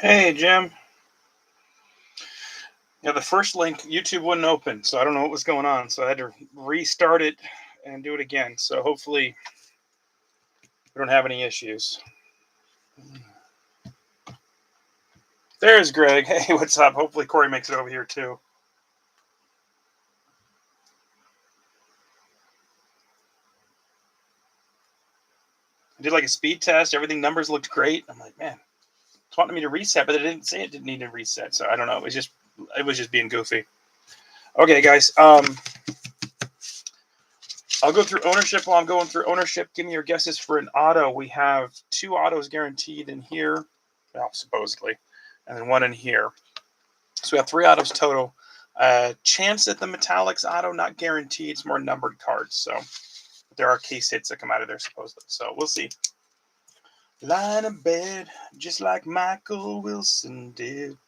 Hey, Jim. Yeah, the first link, YouTube wouldn't open, so I don't know what was going on. So I had to restart it and do it again. So hopefully we don't have any issues. There's Greg. Hey, what's up? Hopefully Corey makes it over here too. I did like a speed test. Everything numbers looked great. I'm like, man, it's wanting me to reset, but it didn't say it didn't need to reset. So I don't know. It was just being goofy. Okay, guys. I'll go through ownership while I'm going through ownership. Give me your guesses for an auto. We have two autos guaranteed in here, well, supposedly, and then one in here. So we have three autos total. Chance at the metallics auto, not guaranteed. It's more numbered cards. So there are case hits that come out of there supposedly. So we'll see. Line of bed, just like Michael Wilson did.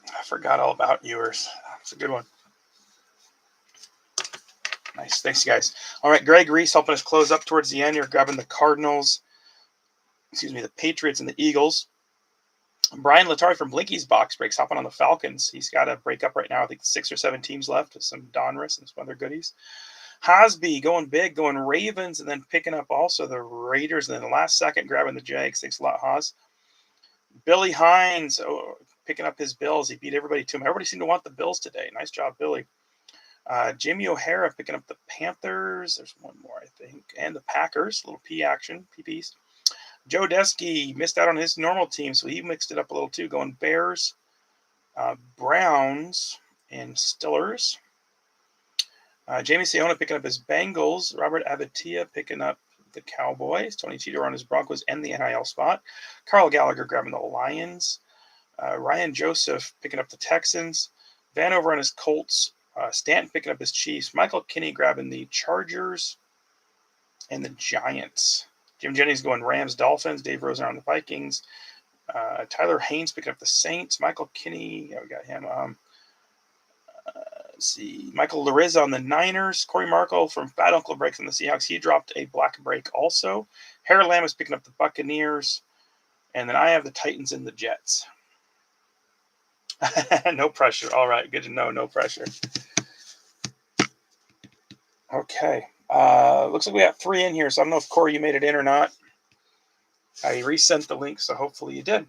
I forgot all about yours. It's a good one. Nice. Thanks, guys. All right, Greg Reese helping us close up towards the end. You're grabbing the Cardinals, the Patriots and the Eagles. Brian Latari from Blinky's box breaks hopping on the Falcons. He's got a break up right now. I think 6 or 7 teams left. Some Donruss and some other goodies. Hosby going big, going Ravens, and then picking up also the Raiders, and then the last second grabbing the Jags. Thanks a lot, Haas. Billy Hines picking up his Bills. He beat everybody to him. Everybody seemed to want the Bills today. Nice job, Billy. Jimmy O'Hara picking up the Panthers. There's one more, I think. And the Packers. A little P action, PPs. Joe Desky missed out on his normal team, so he mixed it up a little too, going Bears, Browns, and Steelers. Jamie Siona picking up his Bengals. Robert Abatia picking up the Cowboys. Tony Cheetor on his Broncos and the NIL spot. Carl Gallagher grabbing the Lions. Ryan Joseph picking up the Texans. Vanover on his Colts. Stanton picking up his Chiefs. Michael Kinney grabbing the Chargers and the Giants. Jim Jennings going Rams, Dolphins. Dave Rosen on the Vikings. Tyler Haynes picking up the Saints. Michael Kinney, we got him. Let's see. Michael Lariz on the Niners. Corey Markle from Fat Uncle breaks on the Seahawks. He dropped a black break also. Harold Lamb is picking up the Buccaneers. And then I have the Titans and the Jets. No pressure. All right. Good to know. No pressure. Okay. Looks like we have 3 in here. So I don't know if Corey, you made it in or not. I resent the link, so hopefully you did.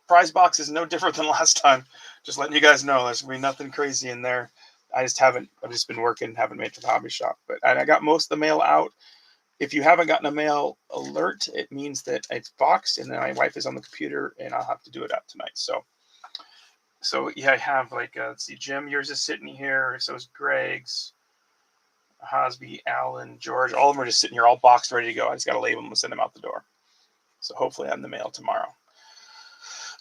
Prize box is no different than last time. Just letting you guys know, there's gonna be nothing crazy in there. I've just been working, haven't made for the hobby shop. But I got most of the mail out. If you haven't gotten a mail alert, it means that it's boxed, and then my wife is on the computer, and I'll have to do it up tonight. So yeah, I have let's see, Jim, yours is sitting here. So is Greg's, Hosby, Allen, George. All of them are just sitting here, all boxed, ready to go. I just got to label them and send them out the door. So hopefully I'm in the mail tomorrow.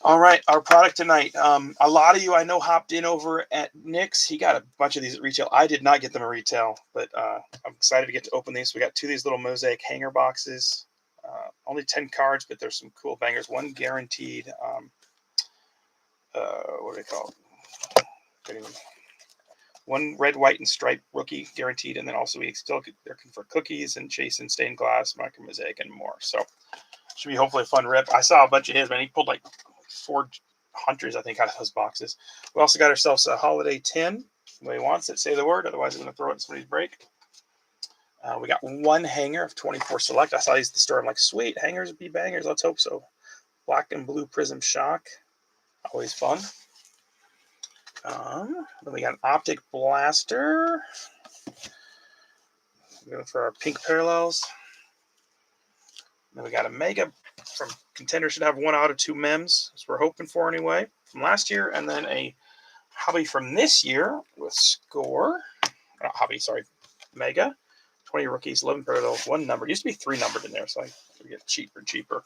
All right, our product tonight. A lot of you I know hopped in over at Nick's. He got a bunch of these at retail. I did not get them at retail, but I'm excited to get to open these. We got 2 of these little mosaic hanger boxes. Only 10 cards, but there's some cool bangers. One guaranteed. What do they call it? One red, white, and striped rookie guaranteed, and then also we still looking for cookies and chasing stained glass, micro mosaic, and more. So should be hopefully a fun rip. I saw a bunch of his, man. He pulled like 4 hunters, I think, out of those boxes. We also got ourselves a holiday tin. Somebody wants it, say the word. Otherwise, I'm going to throw it in somebody's break. We got 1 hanger of 24 select. I saw these at the store. I'm like, sweet, hangers would be bangers. Let's hope so. Black and blue prism shock. Always fun. Then we got an optic blaster. Going for our pink parallels. Then we got a mega from Contender. Should have 1 out of 2 mems. That's what we're hoping for anyway from last year. And then a hobby from this year with score. Not hobby, sorry. Mega. 20 rookies, 11 parallels, 1 number. It used to be 3 numbered in there, so I get cheaper and cheaper.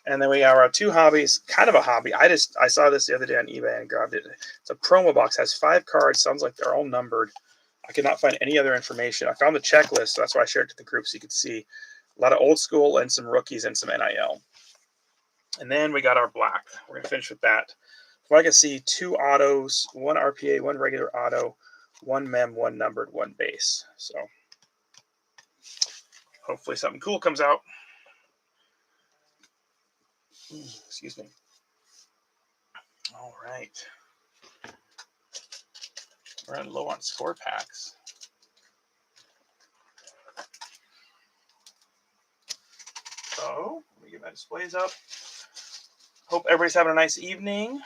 And then we have our 2 hobbies. Kind of a hobby. I saw this the other day on eBay and grabbed it. It's a promo box. Has 5 cards. Sounds like they're all numbered. I could not find any other information. I found the checklist, so that's why I shared it to the group so you could see a lot of old school and some rookies and some NIL. And then we got our black. We're going to finish with that. From what I can see, 2 autos, 1 RPA, 1 regular auto, 1 mem, 1 numbered, 1 base. So hopefully something cool comes out. Excuse me. All right. We're running low on score packs. So let me get my displays up. Hope everybody's having a nice evening.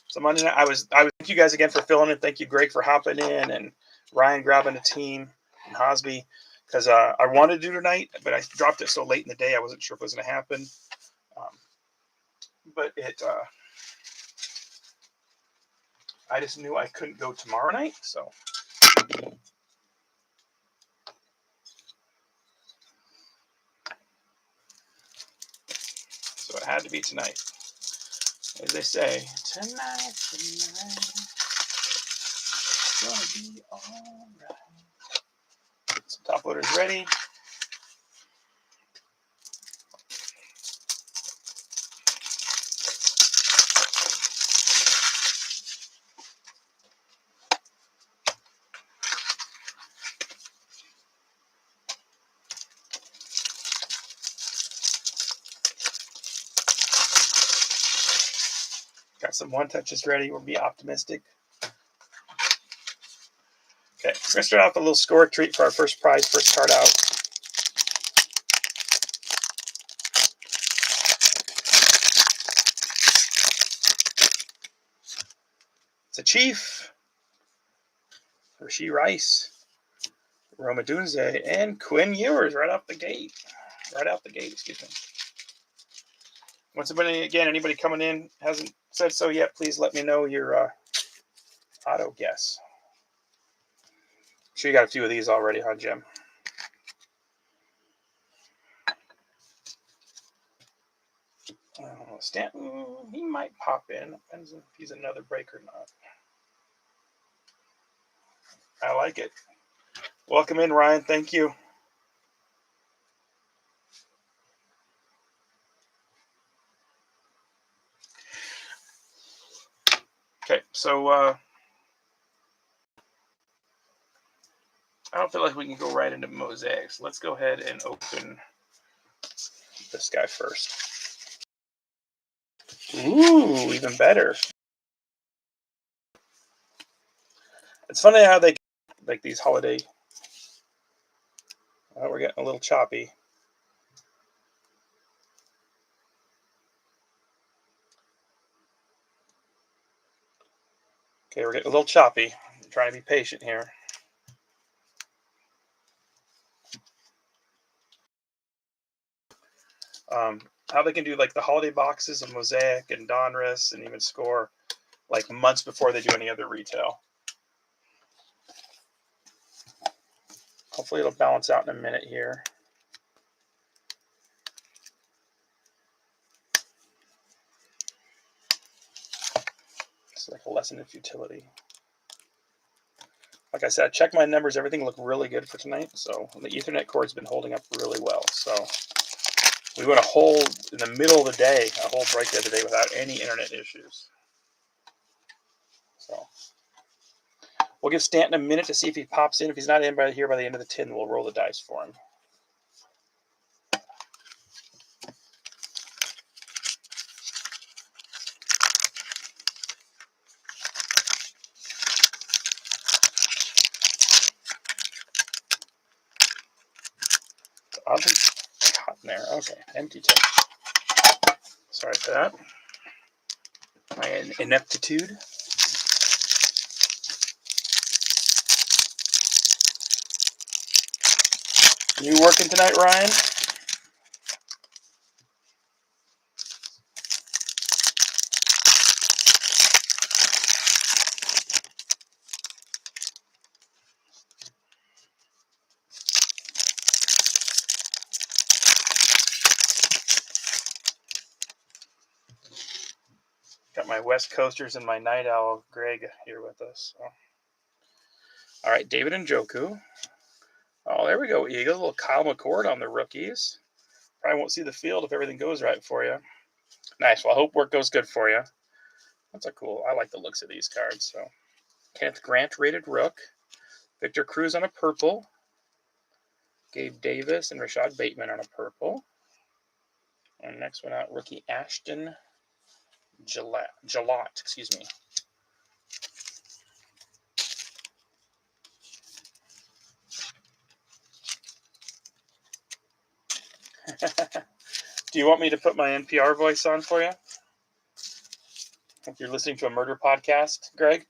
So Monday night, I was thank you guys again for filling in. Thank you, Greg, for hopping in, and Ryan grabbing the team, and Hosby, because I wanted to do tonight, but I dropped it so late in the day I wasn't sure if it was going to happen. But I just knew I couldn't go tomorrow night, so. So it had to be tonight. As they say, tonight, gonna be all right. Some top loaders ready. Got some one touches ready. We'll be optimistic. Okay, we're gonna start out with a little score treat for our first prize, first card out. It's a Chief, Rashee Rice, Rome Odunze, and Quinn Ewers right out the gate. Excuse me. Once again, anybody coming in hasn't said so yet, please let me know your auto guess. Sure you got a few of these already, huh, Jim? Stanton, he might pop in. Depends if he's another break or not. I like it. Welcome in, Ryan. Thank you. Okay, so I don't feel like we can go right into mosaics. Let's go ahead and open this guy first. Ooh, even better. It's funny how they like these holiday. Oh, we're getting a little choppy. Okay, we're getting a little choppy. I'm trying to be patient here. How they can do like the holiday boxes of Mosaic and Donruss and even Score like months before they do any other retail. Hopefully it'll balance out in a minute here. It's like a lesson in futility. Like I said, check my numbers. Everything looked really good for tonight. So the Ethernet cord's been holding up really well. So we went a whole, in the middle of the day, a whole break the other day without any internet issues. So we'll give Stanton a minute to see if he pops in. If he's not in by the end of the 10, we'll roll the dice for him. Oddly caught in there. Okay, empty tip. Sorry for that. My ineptitude. You working tonight, Ryan? Got my West Coasters and my Night Owl, Greg, here with us. So. All right, David Njoku. Oh, there we go, Eagle. A little Kyle McCord on the rookies. Probably won't see the field if everything goes right for you. Nice. Well, I hope work goes good for you. That's a cool. I like the looks of these cards. So Kenneth Grant rated Rook. Victor Cruz on a purple. Gabe Davis and Rashad Bateman on a purple. And next one out, rookie Ashton Jalot, excuse me. Do you want me to put my NPR voice on for you? If you're listening to a murder podcast, Greg?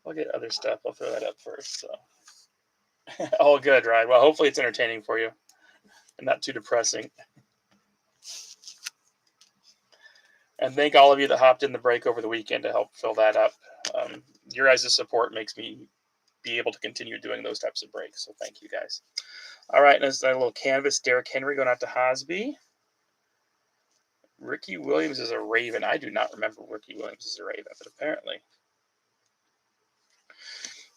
I'll get other stuff. I'll throw that up first. So. All good, right? Well, hopefully it's entertaining for you and not too depressing. And thank all of you that hopped in the break over the weekend to help fill that up. Your guys' support makes me be able to continue doing those types of breaks. So thank you guys. All right, and there's a little canvas. Derrick Henry going out to Hosby. Ricky Williams is a Raven. I do not remember Ricky Williams is a Raven, but apparently.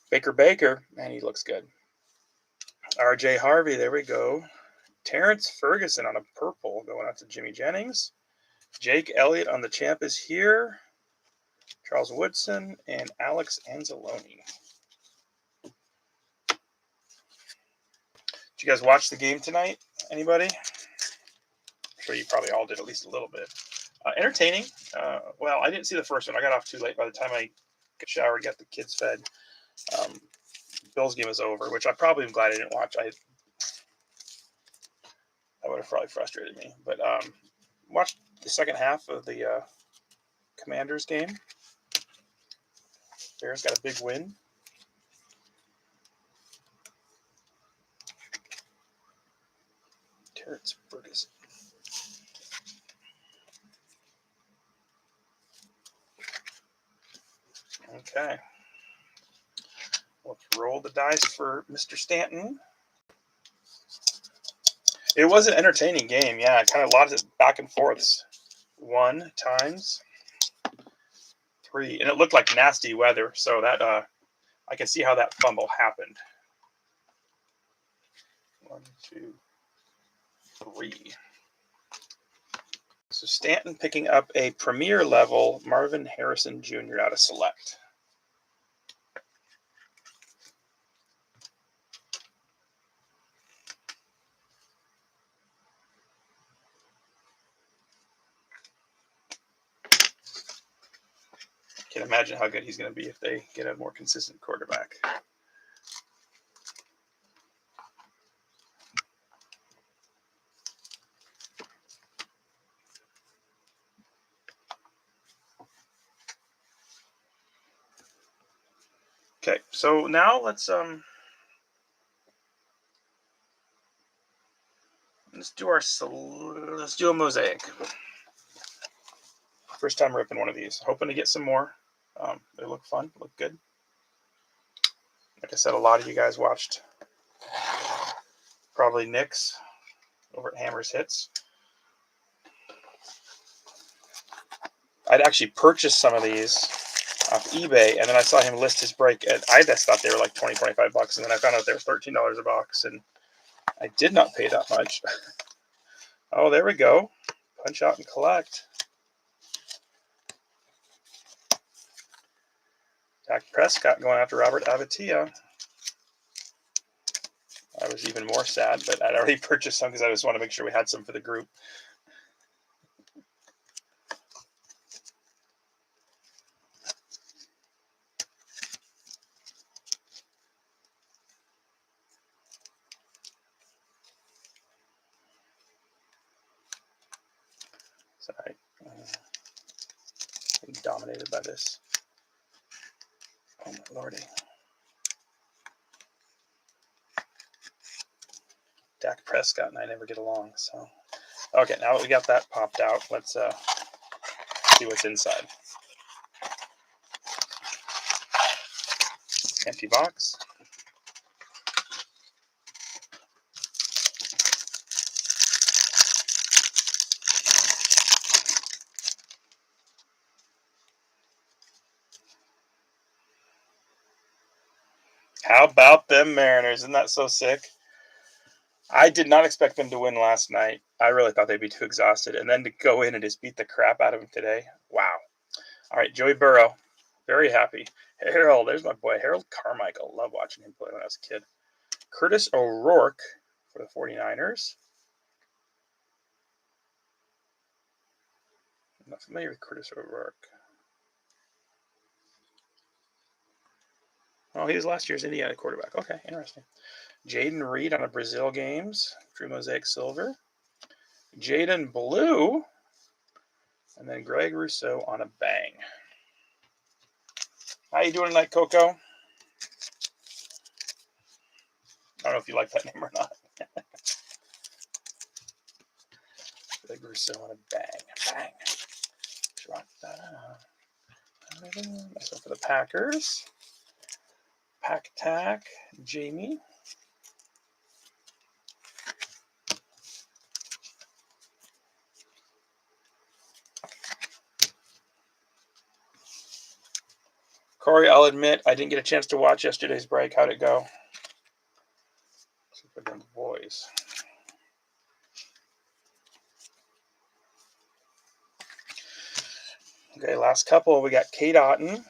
Baker, man, he looks good. RJ Harvey, there we go. Terrence Ferguson on a purple going out to Jimmy Jennings. Jake Elliott on the Champ is here. Charles Woodson and Alex Anzalone. Did you guys watch the game tonight? Anybody? I'm sure you probably all did at least a little bit. Entertaining. Well, I didn't see the first one. I got off too late. By the time I showered, got the kids fed, Bills game was over, which I probably am glad I didn't watch. That would have probably frustrated me. But watched the second half of the Commanders game. Bears got a big win. Terrence Ferguson. Okay. Let's roll the dice for Mr. Stanton. It was an entertaining game. Yeah, I kind of lost it back and forths. 1 times 3. And it looked like nasty weather, so that I can see how that fumble happened. 1, 2, 3. So Stanton picking up a premier level Marvin Harrison Jr. out of Select. Can't imagine how good he's going to be if they get a more consistent quarterback. Okay, so now let's do a mosaic. First time ripping one of these. Hoping to get some more. They look fun, look good. Like I said, a lot of you guys watched probably Nick's over at Hammers Hits. I'd actually purchased some of these off eBay, and then I saw him list his break at, I just thought they were like $20, $25, and then I found out they were $13 a box, and I did not pay that much. Oh, there we go. Punch out and collect. Dak Prescott going after Robert Avatia. I was even more sad, but I'd already purchased some because I just want to make sure we had some for the group. Sorry. I'm dominated by this. Oh, my lordy. Dak Prescott and I never get along, so. Okay, now that we got that popped out, let's see what's inside. Empty box. How about them Mariners? Isn't that so sick? I did not expect them to win last night. I really thought they'd be too exhausted. And then to go in and just beat the crap out of them today. Wow. All right, Joey Burrow. Very happy. Harold, there's my boy, Harold Carmichael. Love watching him play when I was a kid. Curtis O'Rourke for the 49ers. I'm not familiar with Curtis O'Rourke. Oh, he was last year's Indiana quarterback. Okay, interesting. Jaden Reed on a Brazil games. True Mosaic Silver. Jaden Blue. And then Greg Rousseau on a bang. How you doing tonight, Coco? I don't know if you like that name or not. Greg Rousseau on a bang. Bang. Nice one for the Packers. Pack Attack, Jamie. Corey, I'll admit, I didn't get a chance to watch yesterday's break. How'd it go? Super good boys. Okay, last couple. We got Kate Otten,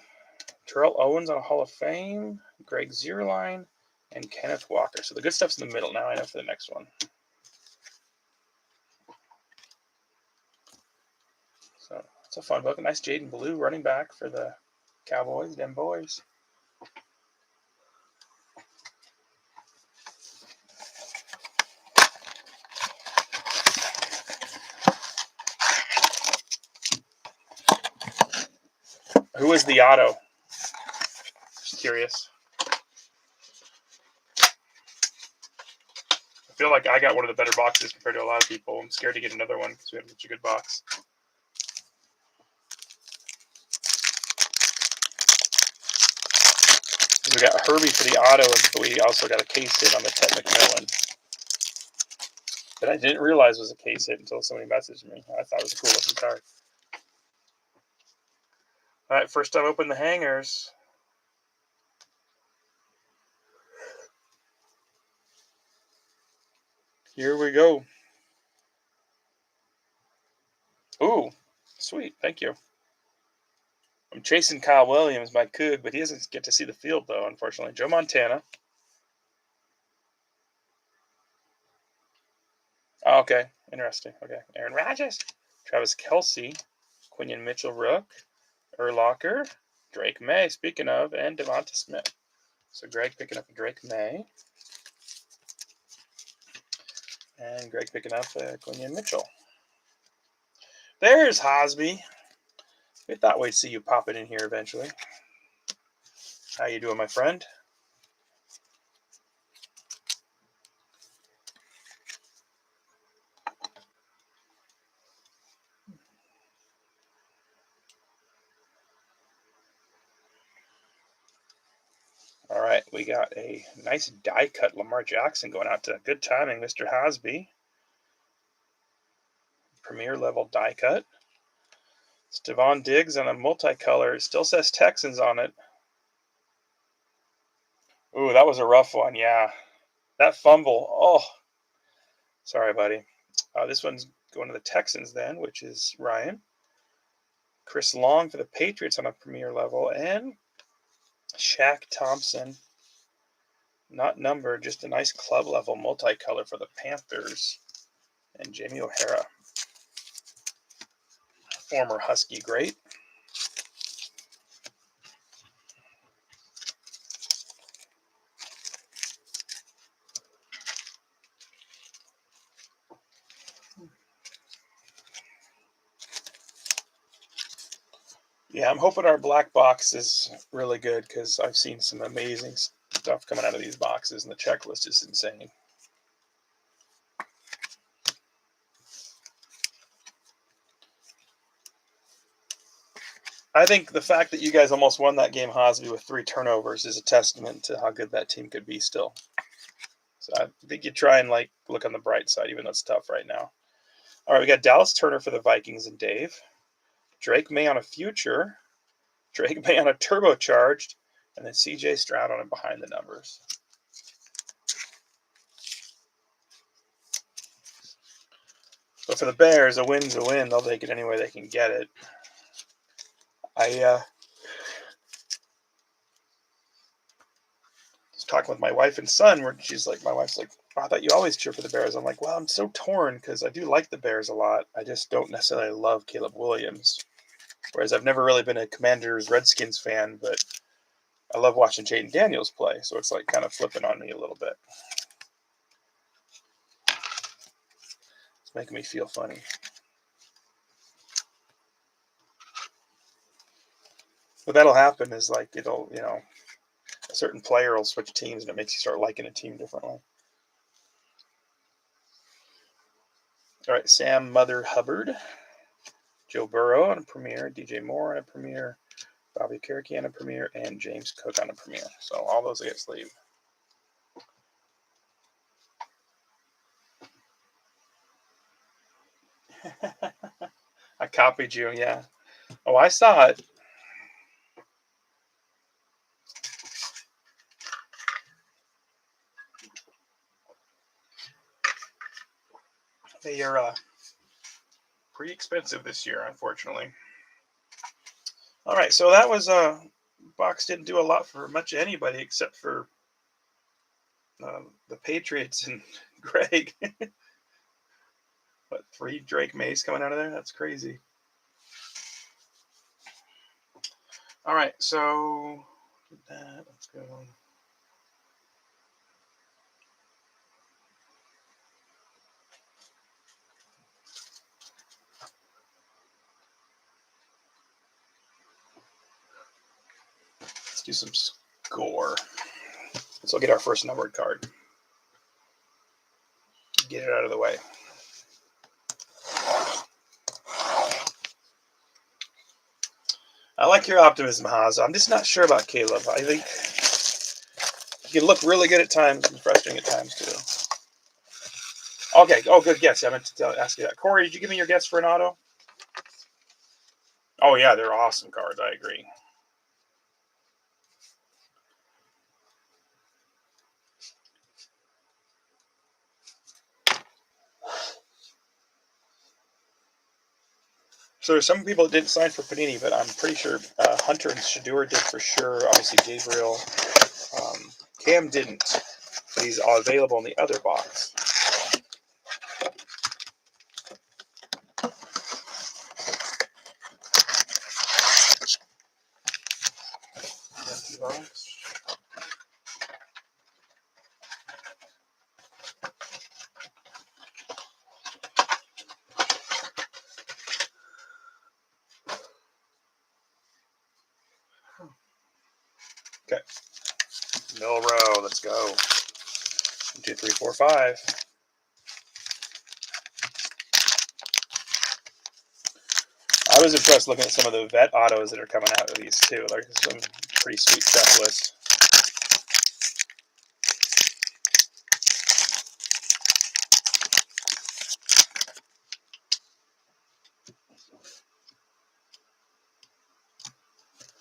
Terrell Owens on a Hall of Fame, Greg Zierlein, and Kenneth Walker. So the good stuff's in the middle now. I know for the next one. So it's a fun book. A nice Jaden Blue running back for the Cowboys, them boys. Who is the auto? Just curious. I feel like I got one of the better boxes compared to a lot of people. I'm scared to get another one because we have such a good box. We got Herbie for the auto, but we also got a case hit on the Ted McMillan that I didn't realize was a case hit until somebody messaged me. I thought it was a cool looking card. All right, first time open the hangers. Here we go. Ooh, sweet. Thank you. I'm chasing Kyle Williams, my Coug, but he doesn't get to see the field, though, unfortunately. Joe Montana. Oh, okay. Interesting. Okay. Aaron Rodgers. Travis Kelce. Quinion Mitchell-Rook. Urlacher. Drake May, speaking of, and Devonta Smith. So Greg picking up a Drake May. And Greg picking up Quinion Mitchell. There's Hosby. We thought we'd see you popping in here eventually. How you doing, my friend? All right, we got a nice die cut Lamar Jackson going out to good timing, Mr. Hosby. Premier level die cut. Stephon Diggs on a multicolor. It still says Texans on it. Ooh, that was a rough one. Yeah. That fumble. Oh. Sorry, buddy. This one's going to the Texans then, which is Ryan. Chris Long for the Patriots on a premier level. And Shaq Thompson. Not numbered, just a nice club level multicolor for the Panthers. And Jamie O'Hara. Former Husky great. Yeah, I'm hoping our black box is really good because I've seen some amazing stuff coming out of these boxes, and the checklist is insane. I think the fact that you guys almost won that game, Hosby, with 3 turnovers is a testament to how good that team could be still. So I think you try and look on the bright side, even though it's tough right now. All right, we got Dallas Turner for the Vikings and Dave. Drake May on a future. Drake May on a turbocharged. And then CJ Stroud on it behind the numbers. But for the Bears, a win's a win. They'll take it any way they can get it. I was talking with my wife and son, where she's like, my wife's like, oh, I thought you always cheer for the Bears. I'm like, well, I'm so torn because I do like the Bears a lot. I just don't necessarily love Caleb Williams. Whereas I've never really been a Commanders Redskins fan, but I love watching Jayden Daniels play. So it's like kind of flipping on me a little bit. It's making me feel funny. What that'll happen is like it'll, a certain player will switch teams and it makes you start liking a team differently. All right, Sam Mother Hubbard, Joe Burrow on a premiere, DJ Moore on a premiere, Bobby Kerricky on a premiere, and James Cook on a premiere. So all those get sleeved. I copied you, yeah. Oh, I saw it. They are pretty expensive this year, unfortunately. All right, so that was box didn't do a lot for much of anybody except for the Patriots and Greg. What, 3 Drake Mays coming out of there? That's crazy. All right, so let's go. Let's do some score. So we'll get our first numbered card. Get it out of the way. I like your optimism, Haas. I'm just not sure about Caleb. I think he can look really good at times and frustrating at times too. Okay. Oh, good guess. I meant to ask you that. Corey, did you give me your guess for an auto? Oh yeah, they're awesome cards. I agree. So there's some people that didn't sign for Panini, but I'm pretty sure Hunter and Shador did for sure. Obviously, Gabriel. Cam didn't, but he's available in the other box. Okay. Milrow, let's go. 1, 2, 3, 4, 5. I was impressed looking at some of the vet autos that are coming out of these too. Like some pretty sweet checklist.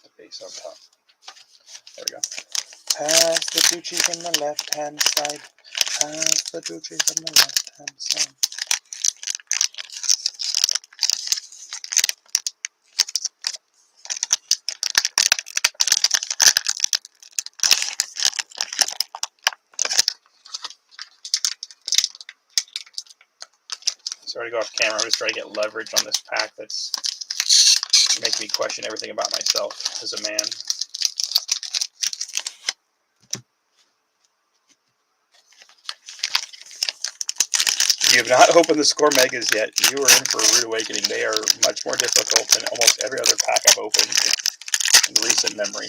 The base on top. There we go. Pass the Gucci from the left-hand side. Pass the Gucci from the left-hand side. Sorry to go off camera. I'm just trying to get leverage on this pack that's making me question everything about myself as a man. If you have not opened the Score Megas yet, you are in for a rude awakening. They are much more difficult than almost every other pack I've opened in recent memory.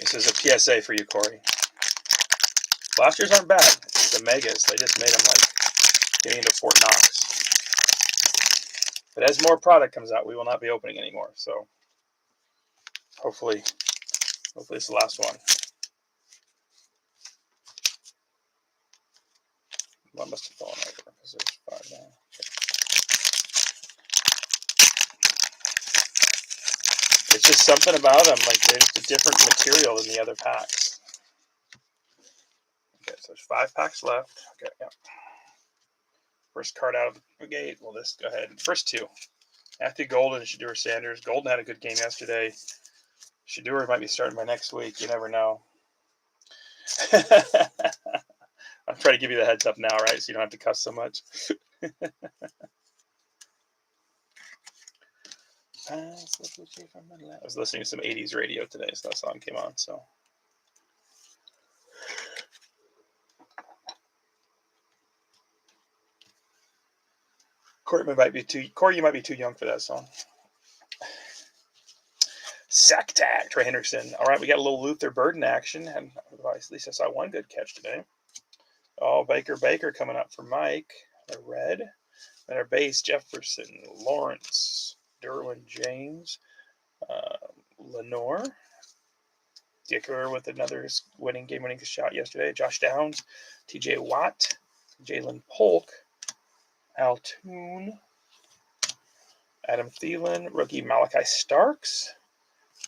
This is a PSA for you, Corey. Blasters aren't bad. It's the Megas. They just made them like getting into Fort Knox. But as more product comes out, we will not be opening anymore. So hopefully it's the last one. One must have fallen over because there's 5 now. Okay. It's just something about them. Like they're just a different material than the other packs. Okay, So there's 5 packs left. Okay, yeah. First card out of the gate. Well, this go ahead. First 2. Matthew Golden and Shedeur Sanders. Golden had a good game yesterday. Shedeur might be starting by next week. You never know. I'm trying to give you the heads up now, right? So you don't have to cuss so much. I was listening to some 80s radio today, so that song came on. So Corey, you might be too young for that song. Sack tag, Trey Hendrickson. All right, we got a little Luther Burden action, and at least I saw one good catch today. Oh, Baker coming up for Mike. The red. And our base, Jefferson, Lawrence, Derwin James, Lenore. Dicker with another game-winning shot yesterday. Josh Downs, TJ Watt, Jalen Polk, Altoon, Adam Thielen, rookie Malachi Starks,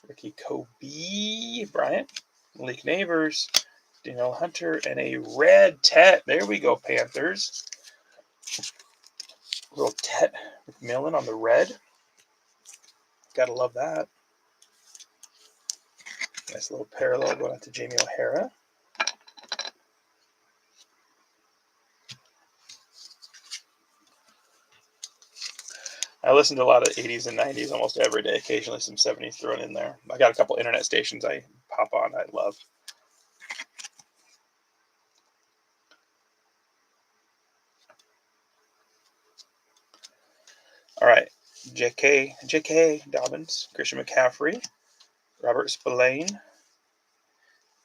rookie Kobe Bryant, Malik Neighbors, Daniel Hunter, and a red Tet. There we go, Panthers. Little Tet McMillan on the red. Gotta love that. Nice little parallel going out to Jamie O'Hara. I listen to a lot of 80s and 90s almost every day, occasionally some 70s thrown in there. I got a couple internet stations I pop on I love. All right, J.K. Dobbins, Christian McCaffrey, Robert Spillane,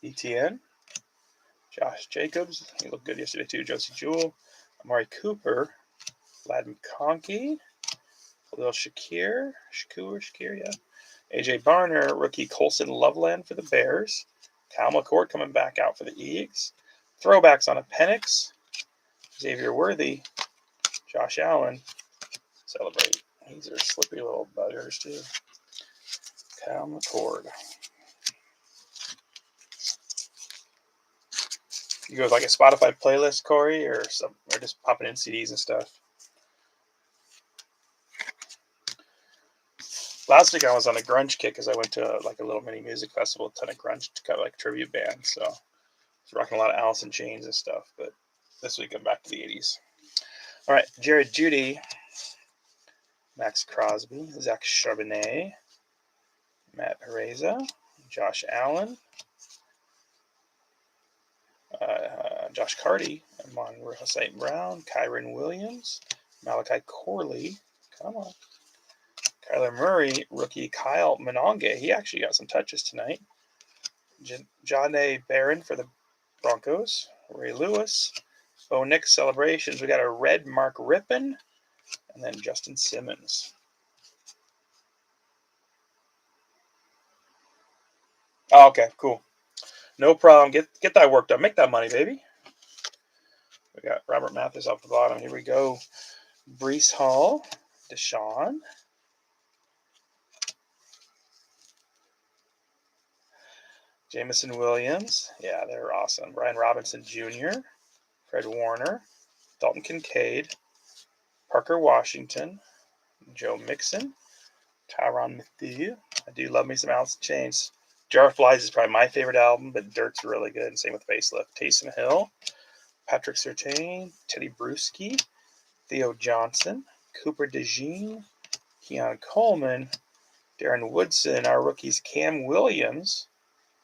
ETN, Josh Jacobs, he looked good yesterday too, Josie Jewell, Amari Cooper, Vlad McConkey, Khalil Shakir, yeah. AJ Barner, rookie Colson Loveland for the Bears, Kyle McCord coming back out for the Eagles, throwbacks on a Penix, Xavier Worthy, Josh Allen, celebrate. These are slippery little buggers too. Kyle McCord. You go with like a Spotify playlist, Corey, or just popping in CDs and stuff? Last week I was on a grunge kick because I went to like a little mini music festival, a ton of grunge kind of like tribute bands. So I was rocking a lot of Alice in Chains and stuff. But this week I'm back to the 80s. All right, Jared Judy, Max Crosby, Zach Charbonnet, Matt Areza, Josh Allen, Josh Carty, Monroe St. Brown, Kyron Williams, Malachi Corley, come on, Kyler Murray, rookie Kyle Mononge, he actually got some touches tonight, John A. Barron for the Broncos, Ray Lewis, Bo Nix celebrations, we got a red Mark Rippon, and then Justin Simmons. Oh, okay, cool. No problem. Get that work done. Make that money, baby. We got Robert Mathis off the bottom. Here we go. Breece Hall, Deshaun, Jameson Williams. Yeah, they're awesome. Brian Robinson Jr., Fred Warner, Dalton Kincaid, Parker Washington, Joe Mixon, Tyrann Mathieu. I do love me some Alice in Chains. Jar of Flies is probably my favorite album, but Dirt's really good. And same with Facelift. Taysom Hill, Patrick Surtain, Teddy Bruschi, Theo Johnson, Cooper DeJean, Keon Coleman, Darren Woodson, our rookies Cam Williams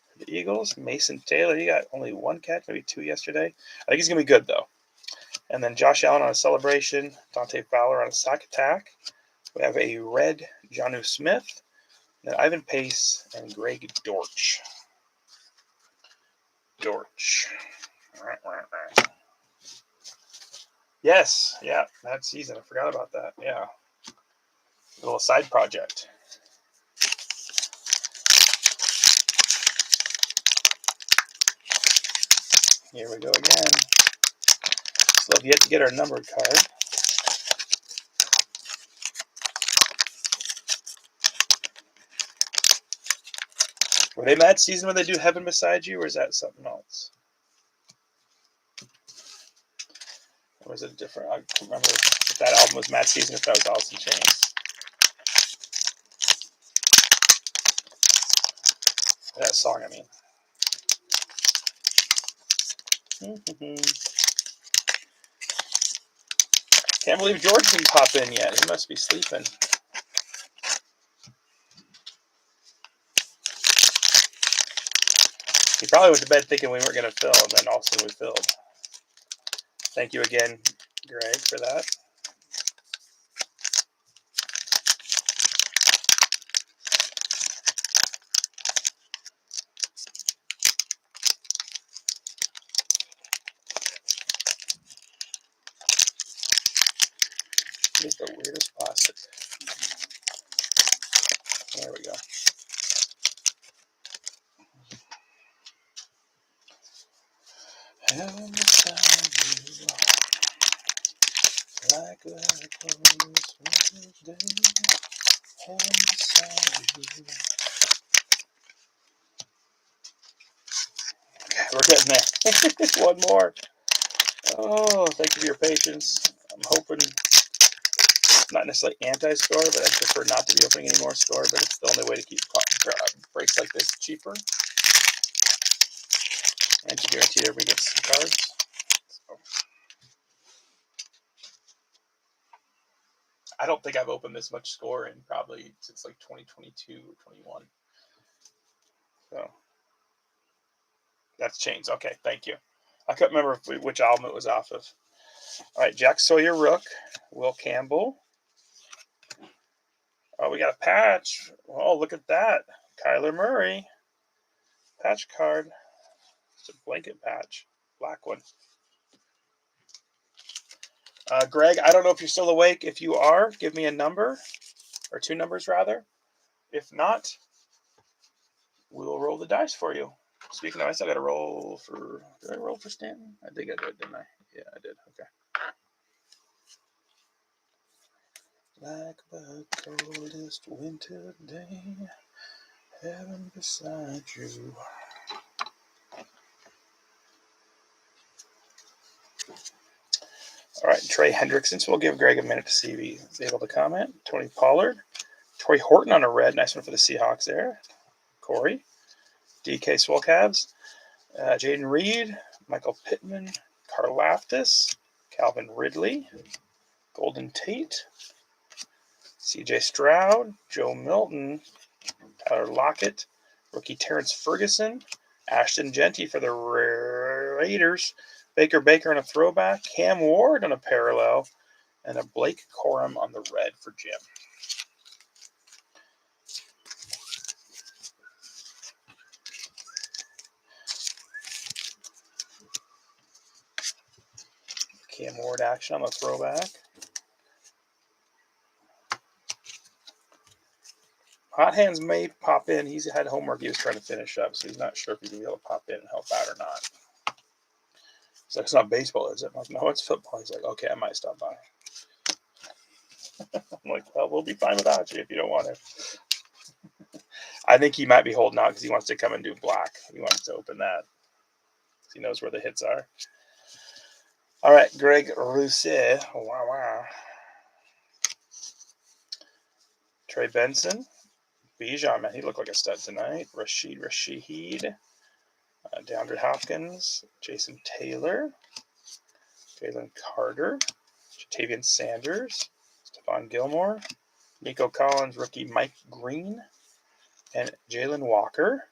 for the Eagles, Mason Taylor. He got only one catch, maybe 2 yesterday. I think he's going to be good, though. And then Josh Allen on a celebration, Dante Fowler on a sack attack. We have a red Jonnu Smith, then Ivan Pace, and Greg Dortch. Yes, yeah, that season. I forgot about that. Yeah. A little side project. Here we go again. Still have yet to get our numbered card. Were they Mad Season when they do Heaven Beside You, or is that something else? Or was it different? I can't remember if that album was Mad Season or if that was Alice in Chains. That song, I mean. Can't believe George didn't pop in yet. He must be sleeping. He probably went to bed thinking we weren't going to fill, and then also we filled. Thank you again, Greg, for that. Here's the weirdest plastic. There we go. Heaven beside you, like a coldest winter's day. Heaven beside you. Okay, we're getting there. One more. Oh, thank you for your patience. I'm hoping, not necessarily anti-score, but I prefer not to be opening any more score, but it's the only way to keep breaks like this cheaper. And to guarantee everybody gets some cards. So, I don't think I've opened this much score in probably since like 2022 or 21. So that's changed. Okay, thank you. I couldn't remember which album it was off of. All right, Jack Sawyer Rook, Will Campbell. Oh, we got a patch. Oh, look at that. Kyler Murray. Patch card. It's a blanket patch. Black one. Greg, I don't know if you're still awake. If you are, give me a number. Or two numbers, rather. If not, we'll roll the dice for you. Speaking of, I still got to roll for... Did I roll for Stanton? I think I did, didn't I? Yeah, I did. Okay. Like the coldest winter day, heaven beside you. All right, Trey Hendrickson. So we'll give Greg a minute to see if he's able to comment. Tony Pollard. Torrey Horton on a red. Nice one for the Seahawks there. Corey. DK Swellcabs. Jaden Reed. Michael Pittman. Karlaftis. Calvin Ridley. Golden Tate. CJ Stroud. Joe Milton. Tyler Lockett. Rookie Terrence Ferguson. Ashton Genty for the Raiders. Baker on a throwback. Cam Ward on a parallel. And a Blake Corum on the red for Jim. Cam Ward action on the throwback. Hot Hands may pop in. He's had homework he was trying to finish up, so he's not sure if he's going to be able to pop in and help out or not. He's like, it's not baseball, is it? I'm like, no, it's football. He's like, okay, I might stop by. I'm like, well, we'll be fine without you if you don't want to. I think he might be holding out because he wants to come and do black. He wants to open that. He knows where the hits are. All right, Greg Rousset. Wow. Trey Benson. Bijan, man, he looked like a stud tonight. Rashid. DeAndre Hopkins. Jason Taylor. Jalen Carter. Jatavian Sanders. Stephon Gilmore. Nico Collins, rookie Mike Green. And Jalen Walker.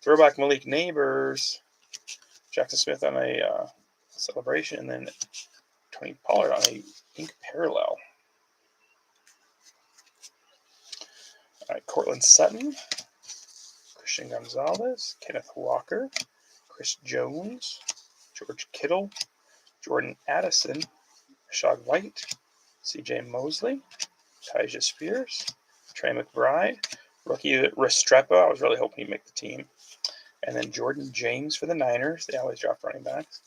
Throwback Malik Neighbors. Jackson Smith on a celebration. And then Tony Pollard on a pink parallel. All right, Cortland Sutton. Christian Gonzalez. Kenneth Walker. Chris Jones. George Kittle. Jordan Addison. Rashad White. CJ Mosley. Tyjae Spears. Trey McBride. Rookie Restrepo. I was really hoping he'd make the team. And then Jordan James for the Niners. They always drop running backs.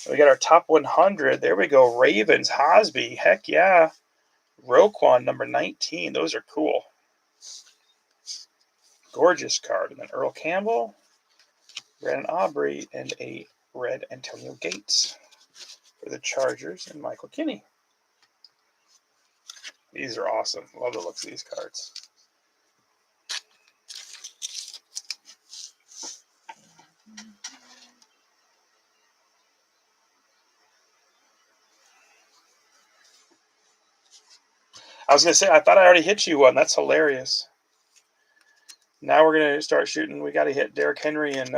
And we got our top 100. There we go. Ravens. Hosby. Heck yeah. Roquan, number 19. Those are cool. Gorgeous card. And then Earl Campbell. Brandon Aubrey. And a red Antonio Gates. for the Chargers, and Michael Kinney. These are awesome. Love the looks of these cards. I was going to say, I thought I already hit you one. That's hilarious. Now we're going to start shooting. We got to hit Derrick Henry and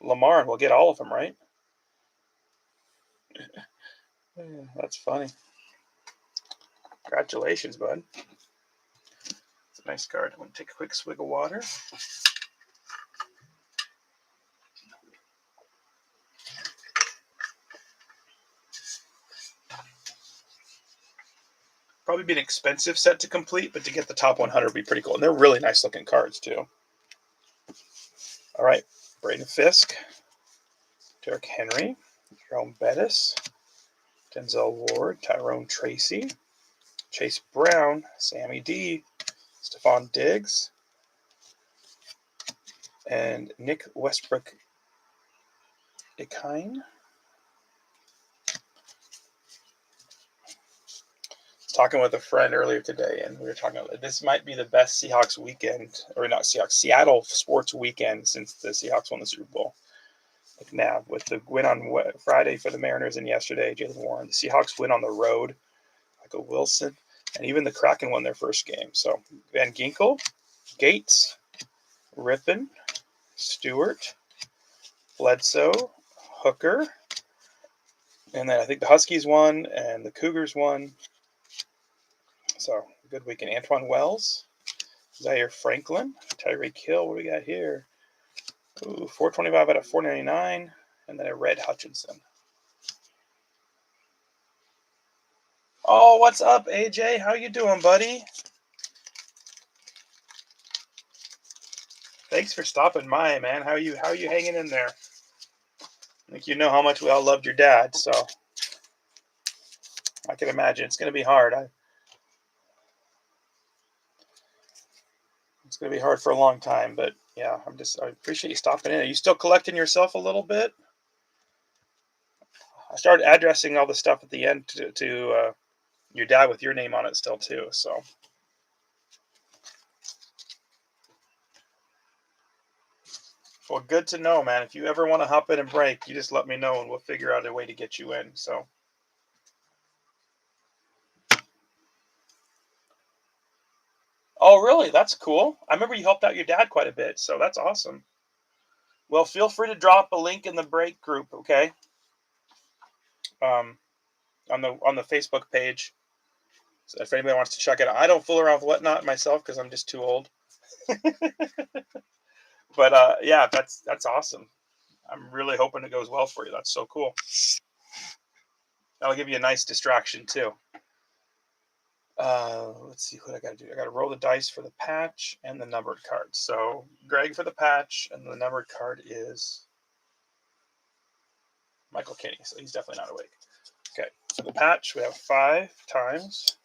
Lamar, and we'll get all of them, right? Yeah, that's funny. Congratulations, bud. It's a nice card. I'm going to take a quick swig of water. Probably be an expensive set to complete, but to get the top 100 would be pretty cool. And they're really nice looking cards, too. All right. Braden Fisk, Derrick Henry, Jerome Bettis, Denzel Ward, Tyrone Tracy, Chase Brown, Sammy D, Stephon Diggs, and Nick Westbrook Ikine. Talking with a friend earlier today, and we were talking about this might be the best Seahawks weekend, or not Seahawks, Seattle sports weekend since the Seahawks won the Super Bowl. Like now, with the win on Friday for the Mariners and yesterday, Jaylen Warren, the Seahawks win on the road, Michael Wilson, and even the Kraken won their first game. So Van Ginkel, Gates, Rippon, Stewart, Bledsoe, Hooker, and then I think the Huskies won and the Cougars won. So good weekend. Antoine Wells, Zaire Franklin, Tyreek Hill. What do we got here? Ooh, 425 out of 499, and then a Red Hutchinson. Oh, what's up, AJ? How you doing, buddy? Thanks for stopping by, man. How you hanging in there? I think you know how much we all loved your dad, so I can imagine it's going to be hard. It's going to be hard for a long time, but yeah, I appreciate you stopping in. Are you still collecting yourself a little bit? I started addressing all the stuff at the end to your dad with your name on it still too, so. Well, good to know, man. If you ever want to hop in and break, you just let me know and we'll figure out a way to get you in, so. Oh, really? That's cool. I remember you helped out your dad quite a bit, so that's awesome. Well, feel free to drop a link in the break group, okay? On the Facebook page. So if anybody wants to check it out. I don't fool around with Whatnot myself because I'm just too old. But yeah, that's awesome. I'm really hoping it goes well for you. That's so cool. That'll give you a nice distraction too. Let's see what I got to do. I got to roll the dice for the patch and the numbered card. So Greg for the patch, and the numbered card is Michael Kinney. So he's definitely not awake. Okay, for the patch, we have 5 times.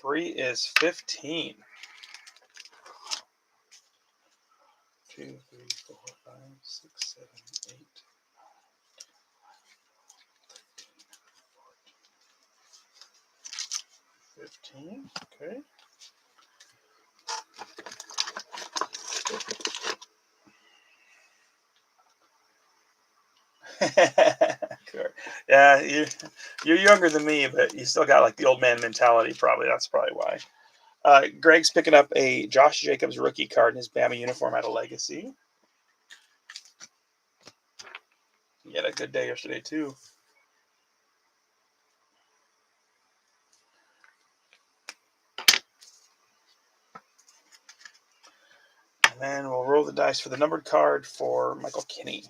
3 is 15. 2, 3, 4, 5, 6, 7, 8. 15. Okay. Yeah, you're younger than me, but you still got like the old man mentality. That's probably why. Greg's picking up a Josh Jacobs rookie card in his Bama uniform out of Legacy. He had a good day yesterday too. And then we'll roll the dice for the numbered card for Michael Kinney.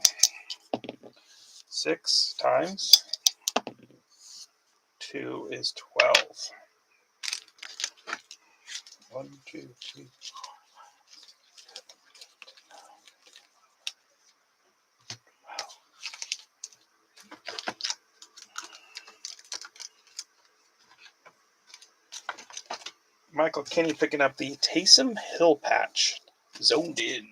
6 times. 2 is 12. 1, 2, 3, 4. Michael Kinney picking up the Taysom Hill patch. Zoned in.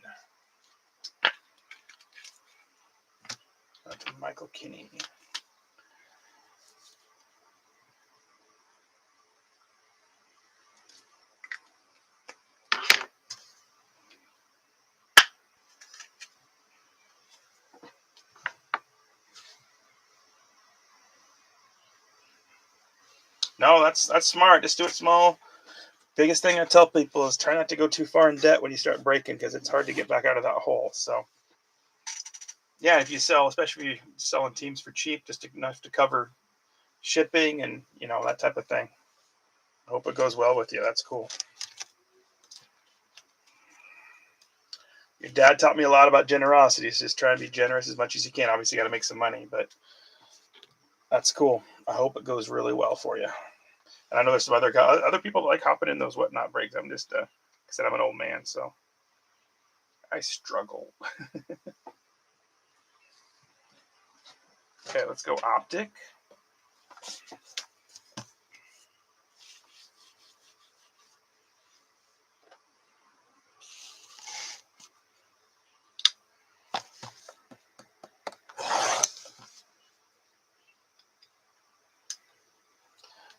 Michael Kinney. No, that's smart. Just do it small. Biggest thing I tell people is try not to go too far in debt when you start breaking because it's hard to get back out of that hole. So yeah, if you sell, especially if you're selling teams for cheap, just enough to cover shipping and that type of thing. I hope it goes well with you. That's cool. Your dad taught me a lot about generosity. It's just try to be generous as much as you can. Obviously, you got to make some money, but that's cool. I hope it goes really well for you. And I know there's some other people that like hopping in those whatnot breaks. I'm just, I said I'm an old man, so I struggle. Okay, let's go optic.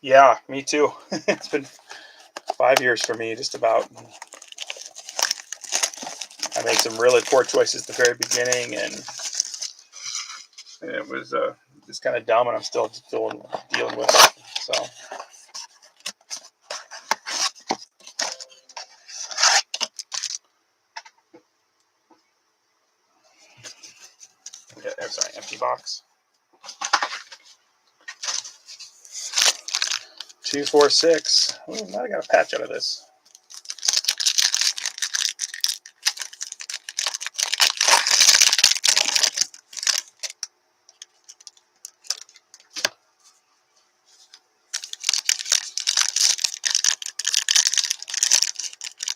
Yeah, me too. It's been 5 years for me, just about. I made some really poor choices at the very beginning, and it was just kind of dumb, and I'm still dealing with it. So, yeah, sorry, empty box. 246. Ooh, now I got a patch out of this.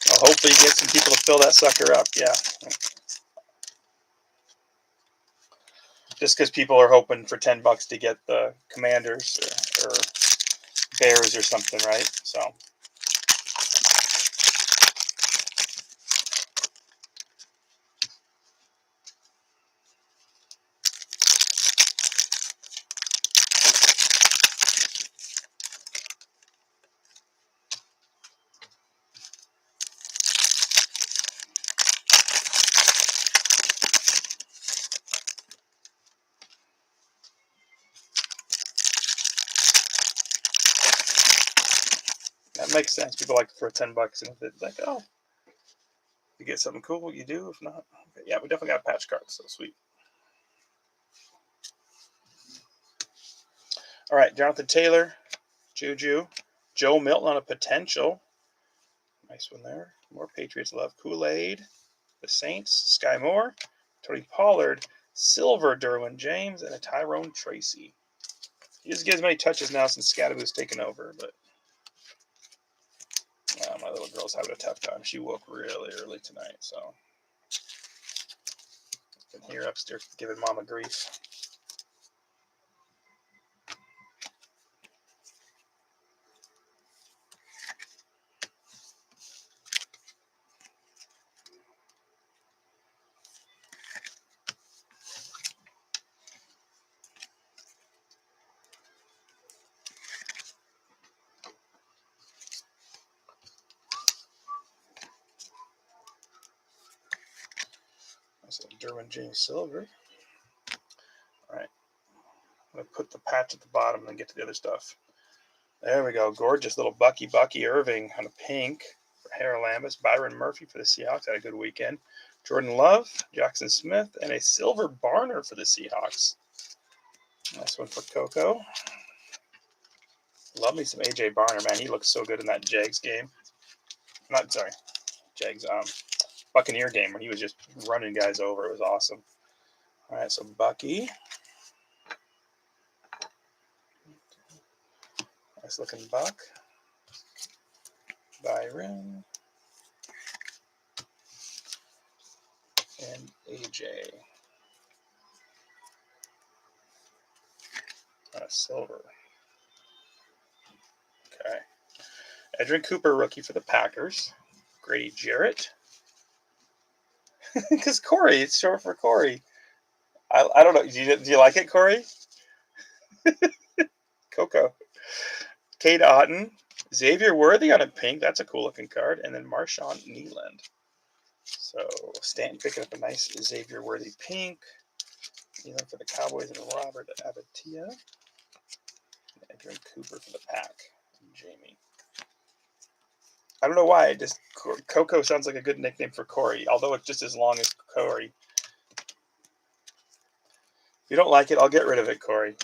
Well, hopefully, you get some people to fill that sucker up. Yeah. Just because people are hoping for $10 to get the Commanders or Bears or something, right? So that makes sense. People like to throw $10, and if it's like, oh, you get something cool, you do. If not, okay. Yeah, we definitely got patch cards. So sweet. All right, Jonathan Taylor, Juju, Joe Milton on a potential. Nice one there. More Patriots love. Kool-Aid, the Saints, Sky Moore, Tony Pollard, Silver, Derwin James, and a Tyrone Tracy. He doesn't get as many touches now since Scadaboo's taken over, but my little girl's having a tough time. She woke really early tonight, so I can hear upstairs giving Mama grief. So Derwin James Silver. All right. I'm going to put the patch at the bottom and get to the other stuff. There we go. Gorgeous little Bucky Irving on a pink for Harold Lambus. Byron Murphy for the Seahawks. Had a good weekend. Jordan Love, Jackson Smith, and a silver Barner for the Seahawks. Nice one for Coco. Love me some AJ Barner, man. He looks so good in that Jags game. Jags Buccaneer game when he was just running guys over. It was awesome. All right, so Bucky. Nice looking Buck. Byron. And AJ. Silver. Okay. Edrin Cooper, rookie for the Packers. Grady Jarrett. Because Corey, it's short for Corey. I don't know. Do you like it, Corey? Coco. Cade Otton. Xavier Worthy on a pink. That's a cool looking card. And then Marshawn Kneeland. So Stanton picking up a nice Xavier Worthy pink. Kneeland for the Cowboys and Robert Abatia. Greg Cooper for the Pack. Jamie. I don't know why. Just Coco sounds like a good nickname for Corey, although it's just as long as Corey. If you don't like it, I'll get rid of it, Corey.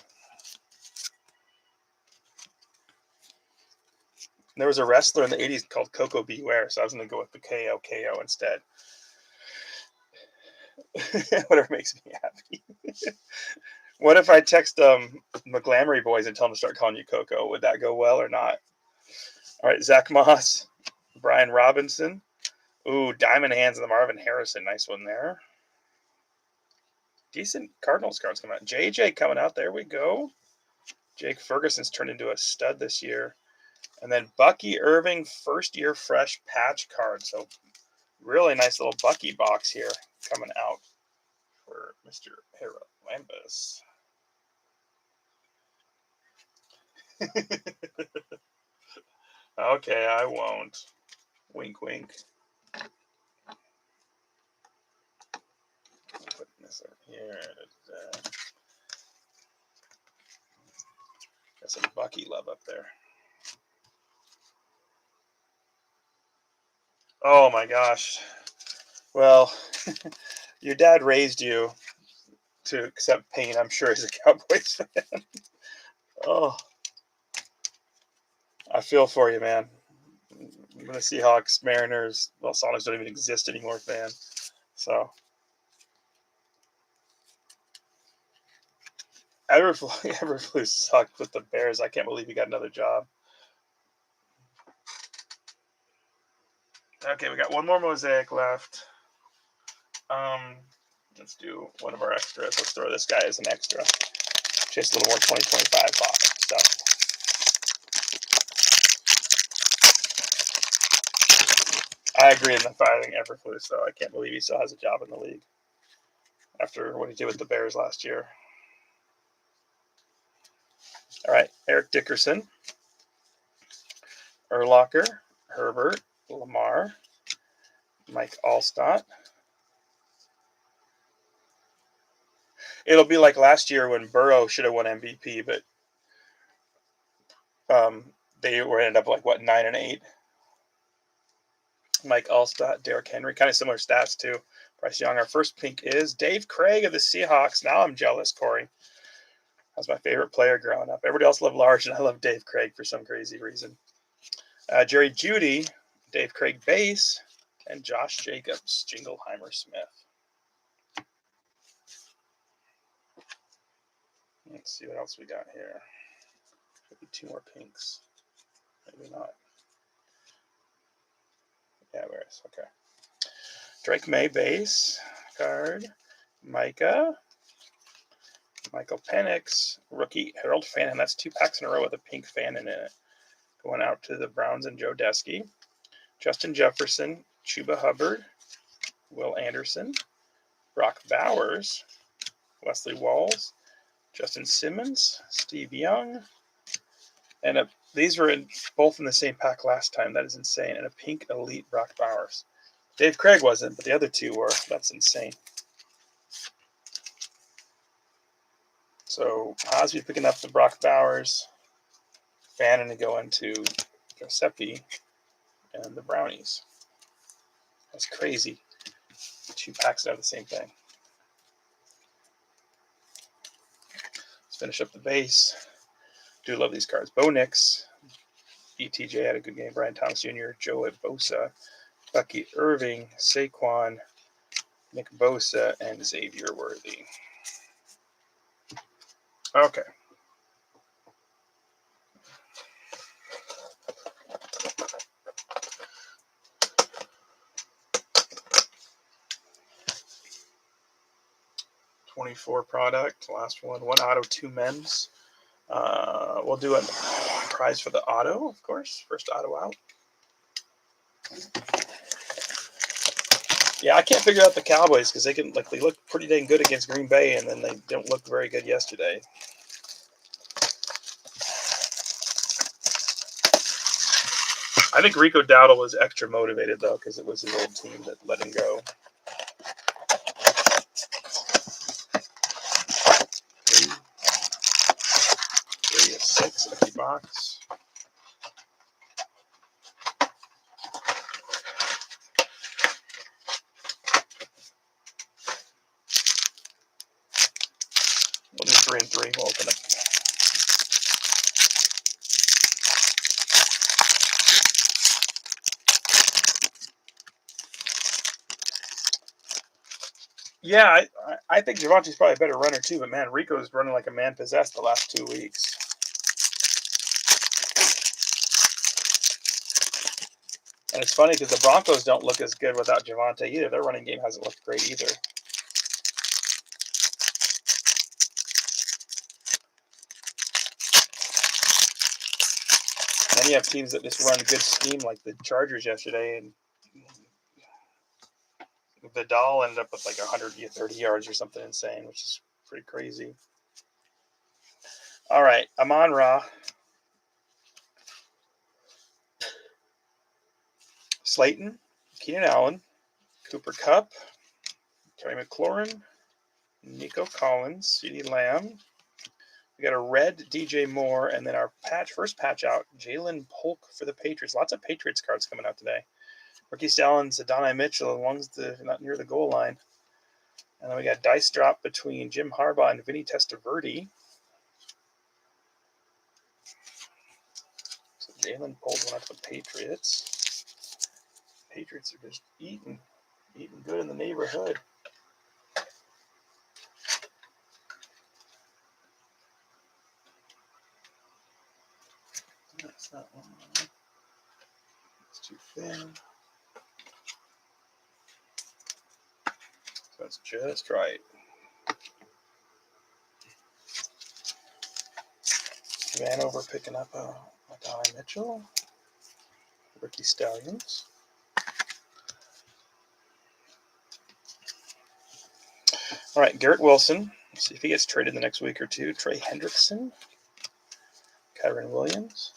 There was a wrestler in the 80s called Coco Beware, so I was going to go with the KO instead. Whatever makes me happy. What if I text McGlamory Boys and tell them to start calling you Coco? Would that go well or not? All right, Zach Moss, Brian Robinson. Ooh, Diamond Hands of the Marvin Harrison. Nice one there. Decent Cardinals cards coming out. JJ coming out. There we go. Jake Ferguson's turned into a stud this year. And then Bucky Irving, first year fresh patch card. So really nice little Bucky box here coming out for Mr. Hera Lambus. Okay, I won't. Wink, wink. Put this over here. Got some Bucky love up there. Oh my gosh. Well, your dad raised you to accept pain, I'm sure, as a Cowboys fan. Oh, I feel for you, man. I'm going to Seahawks, Mariners, well, Sonics don't even exist anymore, fan. So, Everflus sucked with the Bears. I can't believe he got another job. Okay, we got one more mosaic left. Let's do one of our extras. Let's throw this guy as an extra. Just a little more 2025 stuff. I agree in the firing Everflus, so I can't believe he still has a job in the league after what he did with the Bears last year. All right, Eric Dickerson, Urlacher, Herbert, Lamar, Mike Allstott. It'll be like last year when Burrow should have won MVP, but they were ended up like 9-8. Mike Allstott, Derrick Henry, kind of similar stats too. Bryce Young. Our first pink is Dave Craig of the Seahawks. Now I'm jealous, Corey. That's my favorite player growing up. Everybody else loved Large, and I love Dave Craig for some crazy reason. Jerry Jeudy, Dave Craig base, and Josh Jacobs, Jingleheimer Smith. Let's see what else we got here. Maybe 2 more pinks. Maybe not. Yeah, where is? Okay. Drake May base card. Michael Penix, rookie Harold Fannin. That's 2 packs in a row with a pink Fannin in it. Going out to the Browns and Joe Desky. Justin Jefferson, Chuba Hubbard, Will Anderson, Brock Bowers, Wesley Walls, Justin Simmons, Steve Young, and these were both in the same pack last time. That is insane. And a pink elite Brock Bowers. Dave Craig wasn't, but the other 2 were. That's insane. So Osby picking up the Brock Bowers, Fannin to go into Giuseppe and the Brownies. That's crazy. 2 packs out of the same thing. Let's finish up the base. Do love these cards. Bo Nix, BTJ had a good game. Brian Thomas Jr., Joe Bosa, Bucky Irving, Saquon, Nick Bosa, and Xavier Worthy. Okay. '24 product. Last one. 1 auto, 2 men's. We'll do a prize for the auto, of course. First auto out. Yeah, I can't figure out the Cowboys because they look pretty dang good against Green Bay, and then they don't look very good yesterday. I think Rico Dowdle was extra motivated though because it was his old team that let him go. 3 of 6. box. We'll do 3 and 3. We'll open up. Yeah, I think Javonte's probably a better runner too, but man, Rico's running like a man possessed the last 2 weeks. And it's funny because the Broncos don't look as good without Javonte either. Their running game hasn't looked great either. And then you have teams that just run good scheme like the Chargers yesterday, and Vidal ended up with like 130 yards or something insane, which is pretty crazy. All right, Amon-Ra. Slayton, Keenan Allen, Cooper Kupp, Terry McLaurin, Nico Collins, CeeDee Lamb. We got a red DJ Moore, and then our first patch out, Jalen Polk for the Patriots. Lots of Patriots cards coming out today. Ricky Stallings, Adonai Mitchell, as long as they're not near the goal line. And then we got dice drop between Jim Harbaugh and Vinny Testaverde. So Jalen Polk went out to the Patriots. Patriots are just eating good in the neighborhood. That's not one. It's too thin. So that's just right. Vanover picking up Adonai Mitchell. Ricky Stallions. All right, Garrett Wilson. Let's see if he gets traded the next week or two. Trey Hendrickson. Kyron Williams.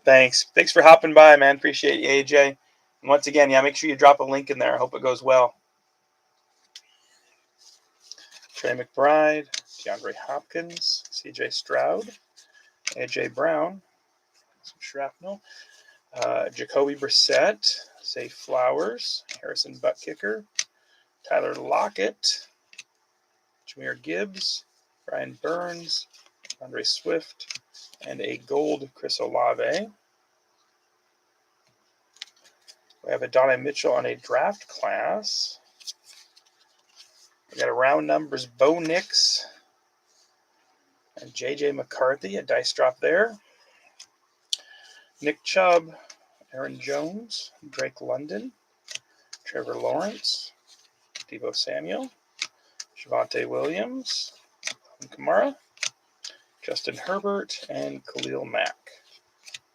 Thanks for hopping by, man. Appreciate you, AJ. And once again, yeah, make sure you drop a link in there. I hope it goes well. Trey McBride, DeAndre Hopkins, CJ Stroud, AJ Brown, some shrapnel, Jacoby Brissett, Zay Flowers, Harrison Buttkicker, Tyler Lockett, Jahmyr Gibbs, Brian Burns, Andre Swift, and a gold Chris Olave. We have Adonai Mitchell on a draft class. We got a round numbers Bo Nix and JJ McCarthy, a dice drop there. Nick Chubb, Aaron Jones, Drake London, Trevor Lawrence, Deebo Samuel, Javonte Williams, Kamara, Justin Herbert, and Khalil Mack,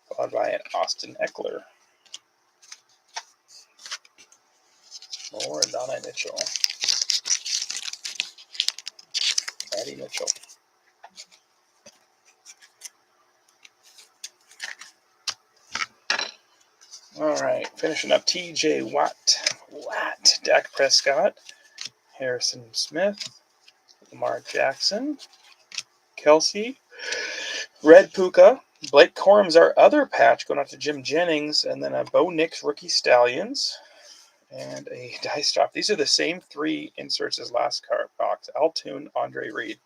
followed by an Austin Eckler. More Adonai Mitchell. Addy Mitchell. All right, finishing up TJ Watt, Dak Prescott, Harrison Smith, Lamar Jackson, Kelsey, Red Puka, Blake Corum's our other patch going out to Jim Jennings, and then a Bo Nix Rookie Stallions, and a dice drop. These are the same 3 inserts as last card box. Altoon, Andre Reed.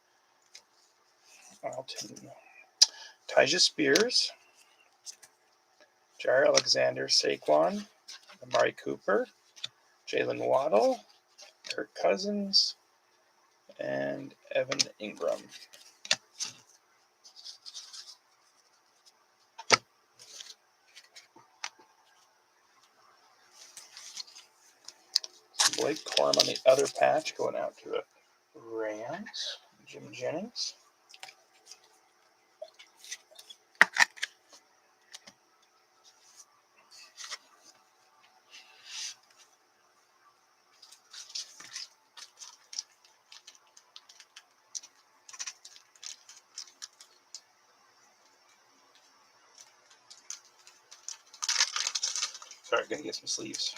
Altoon. Tyja Spears, Jair Alexander, Saquon, Amari Cooper, Jalen Waddle, Kirk Cousins, and Evan Ingram. Blake Corum on the other patch going out to the Rams, Jim Jennings. Sorry, gotta get some sleeves.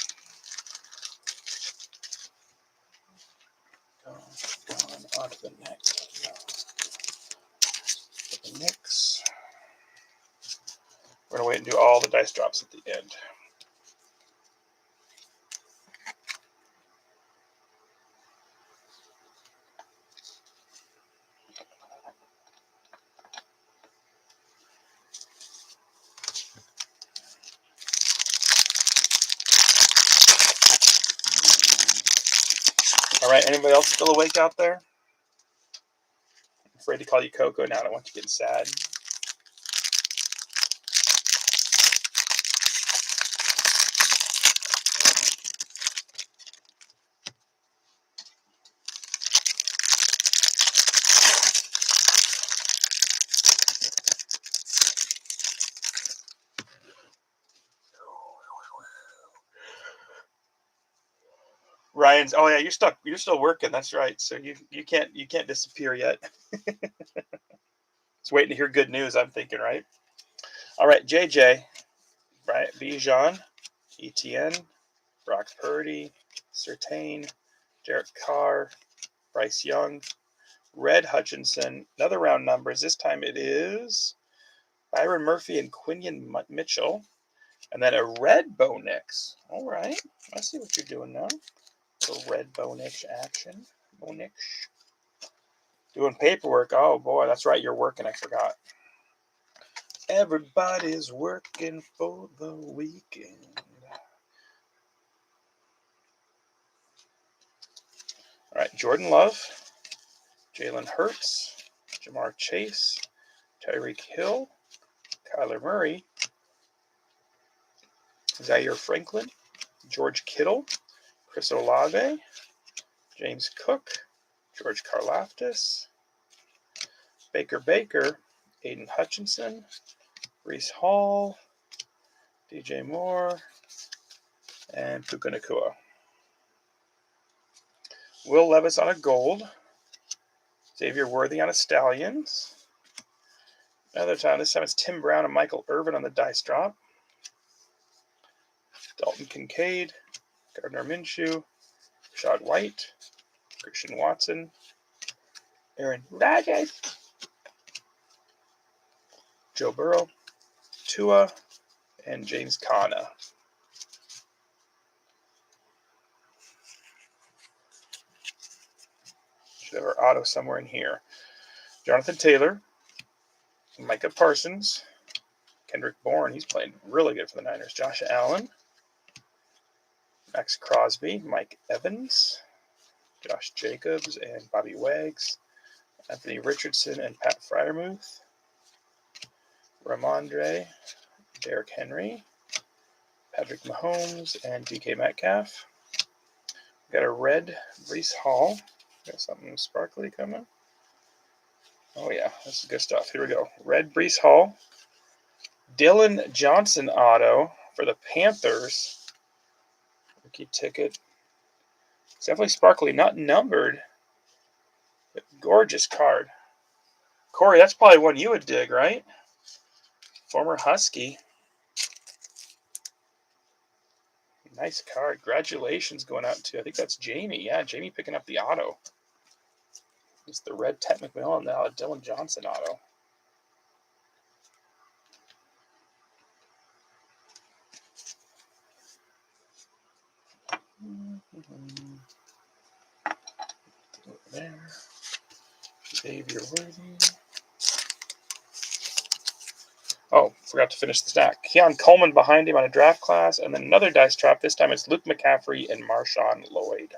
Going on to the next. Mix. We're gonna wait and do all the dice drops at the end. All right, anybody else still awake out there? I'm afraid to call you Coco now. I don't want you getting sad. Ryan's. Oh yeah, you're stuck. You're still working. That's right. So you can't disappear yet. Just waiting to hear good news. I'm thinking, right? All right, JJ, right? Bijan, ETN, Brock Purdy, Surtain, Derek Carr, Bryce Young, Red Hutchinson. Another round numbers. This time it is Byron Murphy and Quinion Mitchell, and then a red Bo Nix. All right, I see what you're doing now. A red Bo Nix action. Bo Nix. Doing paperwork. Oh boy, that's right. You're working. I forgot. Everybody's working for the weekend. All right, Jordan Love, Jalen Hurts, Jamar Chase, Tyreek Hill, Kyler Murray, Zaire Franklin, George Kittle, Chris Olave, James Cook, George Karlaftis, Baker, Aiden Hutchinson, Breece Hall, DJ Moore, and Puka Nacua. Will Levis on a gold. Xavier Worthy on a Stallions. Another time, this time it's Tim Brown and Michael Irvin on the dice drop. Dalton Kincaid, Gardner Minshew, Rashad White, Christian Watson, Aaron Rodgers, Joe Burrow, Tua, and James Conner. Should have our auto somewhere in here. Jonathan Taylor, Micah Parsons, Kendrick Bourne, he's playing really good for the Niners. Josh Allen, Max Crosby, Mike Evans, Josh Jacobs and Bobby Wags, Anthony Richardson and Pat Freiermuth, Ramondre, Derrick Henry, Patrick Mahomes, and DK Metcalf. We got a red Breece Hall. Got something sparkly coming. Oh yeah, this is good stuff. Here we go. Red Breece Hall. Dylan Johnson auto for the Panthers. Rookie ticket. It's definitely sparkly, not numbered. But gorgeous card. Corey, that's probably one you would dig, right? Former Husky. Nice card. Congratulations going out to, I think that's Jamie. Yeah, Jamie picking up the auto. It's the red Ted McMillan now, a Dylan Johnson auto. There. Xavier Worthy. Oh, forgot to finish the stack. Keon Coleman behind him on a draft class, and then another dice trap. This time it's Luke McCaffrey and Marshawn Lloyd.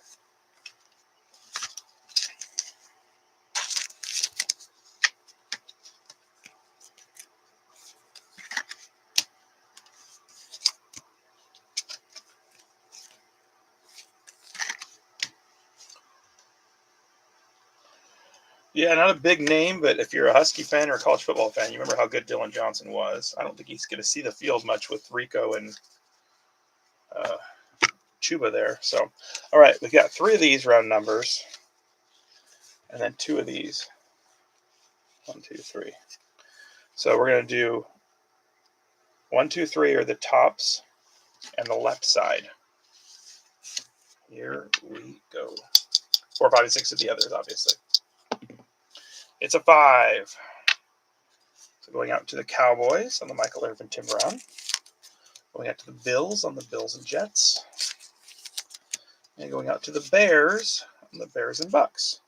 Yeah, not a big name, but if you're a Husky fan or a college football fan, you remember how good Dylan Johnson was. I don't think he's going to see the field much with Rico and Chuba there. So, all right, we got 3 of these round numbers, and then 2 of these. 1, 2, 3. So we're going to do 1, 2, 3 are the tops and the left side. Here we go. 4, 5, and 6 are the others, obviously. It's a 5. So going out to the Cowboys on the Michael Irvin Tim Brown. Going out to the Bills on the Bills and Jets. And going out to the Bears on the Bears and Bucks.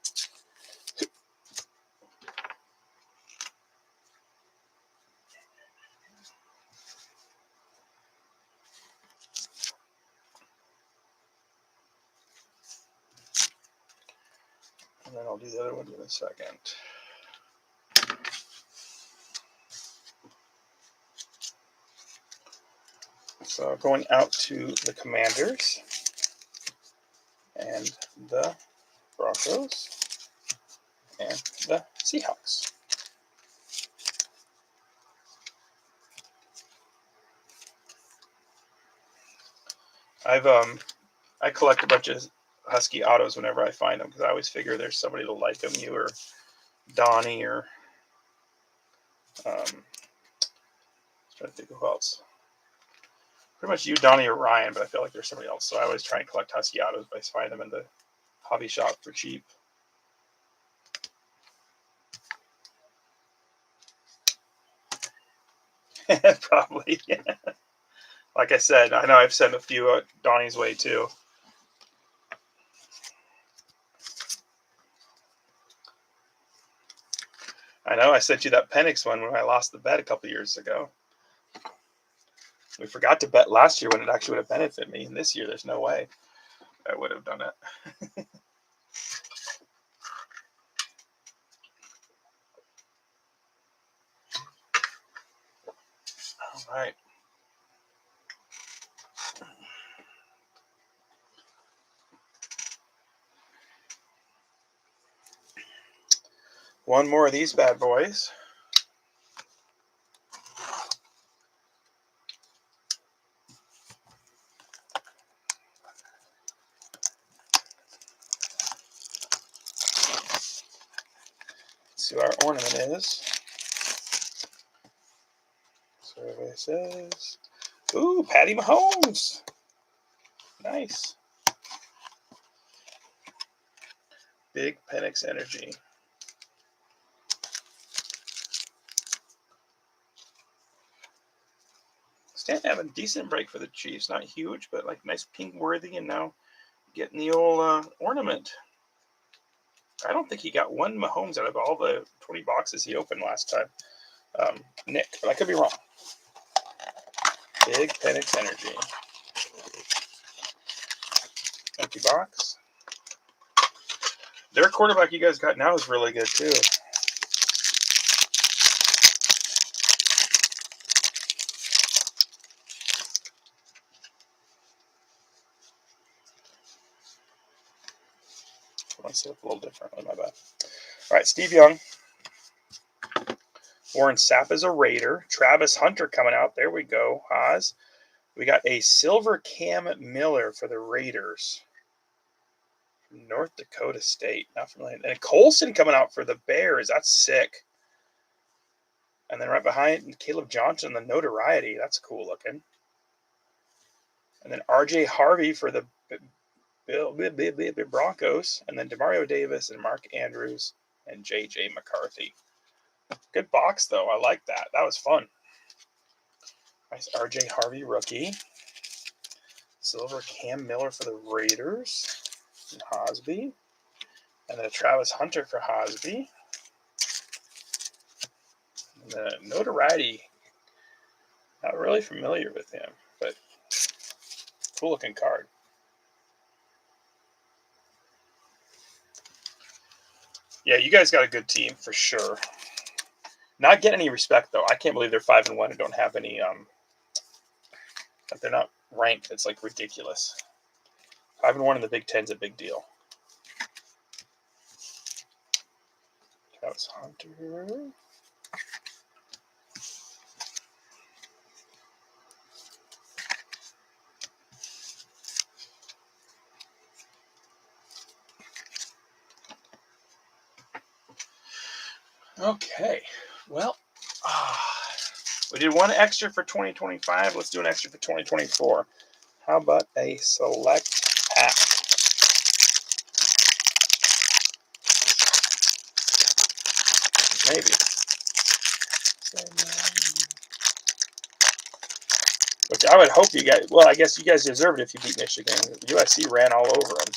And then I'll do the other one in a second. So going out to the Commanders and the Broncos and the Seahawks. I collect a bunch of Husky autos whenever I find them because I always figure there's somebody to like them, you or Donnie or trying to think of who else. Pretty much you, Donnie, or Ryan, but I feel like there's somebody else. So I always try and collect Husky autos, but I find them in the hobby shop for cheap. Probably. Yeah. Like I said, I know I've sent a few Donnie's way too. I know I sent you that Penix one when I lost the bet a couple years ago. We forgot to bet last year when it actually would have benefited me. And this year, there's no way I would have done it. All right. One more of these bad boys. Let's see what our ornament is. Survey says, ooh, Patty Mahomes. Nice. Big Penix Energy. Stanton having a decent break for the Chiefs. Not huge, but like nice pink worthy, and now getting the old ornament. I don't think he got one Mahomes out of all the 20 boxes he opened last time. Nick, but I could be wrong. Big Penix Energy. Empty box. Their quarterback you guys got now is really good too. I want to set up a little differently, my bad. All right, Steve Young. Warren Sapp is a Raider. Travis Hunter coming out. There we go, Haas. We got a silver Cam Miller for the Raiders. North Dakota State. Not familiar. And Colson coming out for the Bears. That's sick. And then right behind, Caleb Johnson, the notoriety. That's cool looking. And then R.J. Harvey for the Broncos. And then Demario Davis and Mark Andrews and J.J. McCarthy. Good box, though. I like that. That was fun. Nice R.J. Harvey rookie. Silver Cam Miller for the Raiders. And Hosby. And then a Travis Hunter for Hosby. And then notoriety. Not really familiar with him, but cool looking card. Yeah, you guys got a good team for sure. Not getting any respect though. I can't believe they're 5-1 and don't have any. They're not ranked. It's like ridiculous. 5-1 in the Big Ten's a big deal. Travis Hunter. Okay, well, we did one extra for 2025. Let's do an extra for 2024. How about a select pack? Maybe. Which I would hope you guys. Well, I guess you guys deserve it if you beat Michigan. USC ran all over them.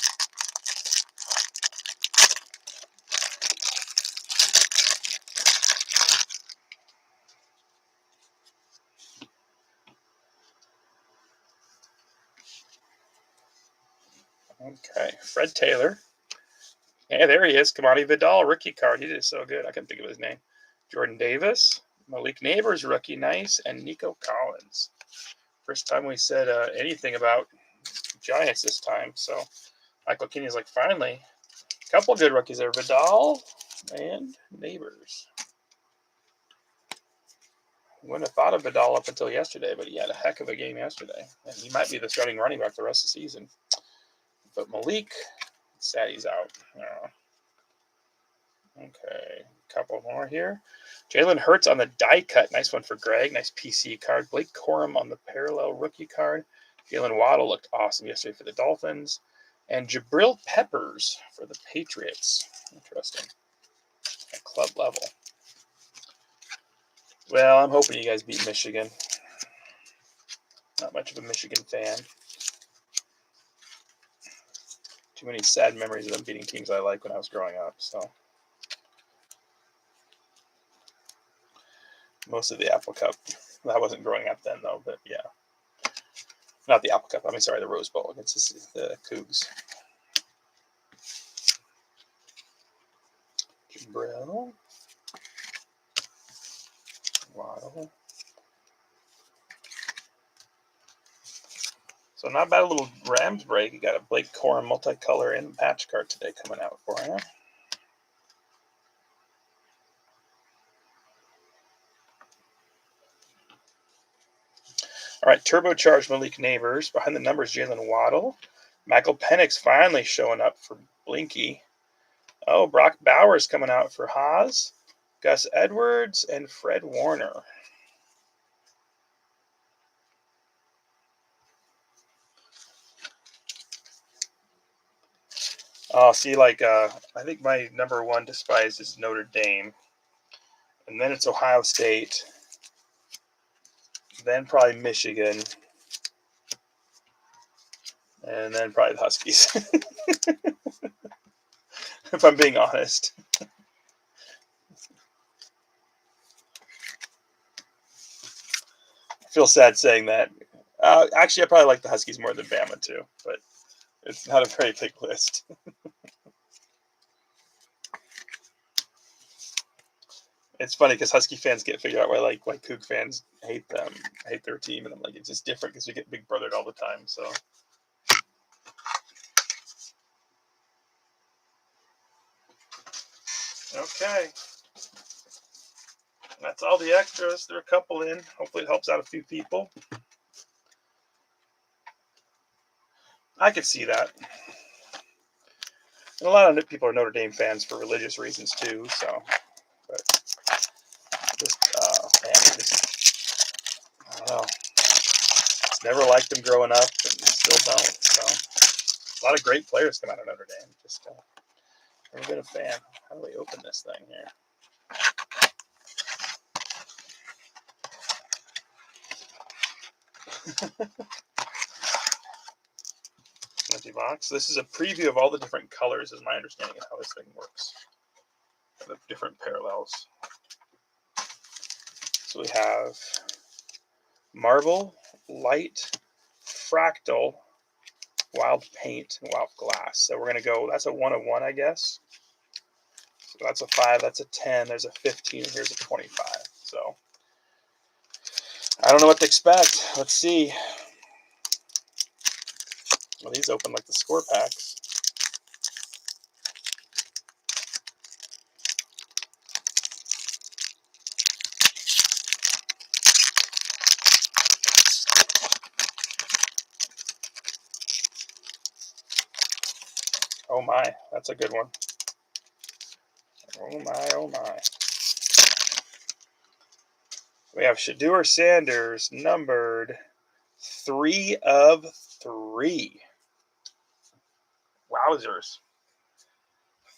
Okay, Fred Taylor. Yeah, there he is. Kamani Vidal, rookie card. He did so good. I couldn't think of his name. Jordan Davis, Malik Neighbors, rookie, nice, and Nico Collins. First time we said anything about Giants this time. So Michael Kenny's like, finally, a couple good rookies there. Vidal and Neighbors. Wouldn't have thought of Vidal up until yesterday, but he had a heck of a game yesterday. And he might be the starting running back the rest of the season. But Malik, sad he's out. Okay, couple more here. Jalen Hurts on the die cut. Nice one for Greg. Nice PC card. Blake Corum on the parallel rookie card. Jalen Waddle looked awesome yesterday for the Dolphins. And Jabril Peppers for the Patriots. Interesting. At club level. Well, I'm hoping you guys beat Michigan. Not much of a Michigan fan. Too many sad memories of them beating teams I liked when I was growing up. So most of the Apple Cup. I wasn't growing up then, though, but yeah. Not the Apple Cup. I mean, sorry, the Rose Bowl against the Cougs. Jabril. Waddle. So not bad, a little Rams break. You got a Blake Corum multicolor and patch card today coming out for you. All right, turbocharged Malik Neighbors. Behind the numbers, Jalen Waddle. Michael Penix finally showing up for Blinky. Oh, Brock Bowers coming out for Haas. Gus Edwards and Fred Warner. Oh, see, like, I think my number one despised is Notre Dame. And then it's Ohio State. Then probably Michigan. And then probably the Huskies. If I'm being honest. I feel sad saying that. Actually, I probably like the Huskies more than Bama, too. But it's not a very big list. It's funny because Husky fans get figured out why Coug fans hate them, hate their team, and I'm like, it's just different because we get big brothered all the time. So, okay, that's all the extras. There are a couple in. Hopefully, it helps out a few people. I could see that. And a lot of people are Notre Dame fans for religious reasons too. So, but I don't know. Never liked them growing up, and still don't. So, a lot of great players come out of Notre Dame. Just never been a fan. How do we open this thing here? Empty box. This is a preview of all the different colors, is my understanding of how this thing works. The different parallels. So we have marble, light, fractal, wild paint, and wild glass. So we're going to go, that's a 1 of 1, I guess. So that's a 5, that's a 10, there's a 15, and here's a 25. So I don't know what to expect. Let's see. Well, these open like the score packs. Oh my, that's a good one. Oh my, oh my. We have Shedeur Sanders, numbered 3 of 3. Wowzers.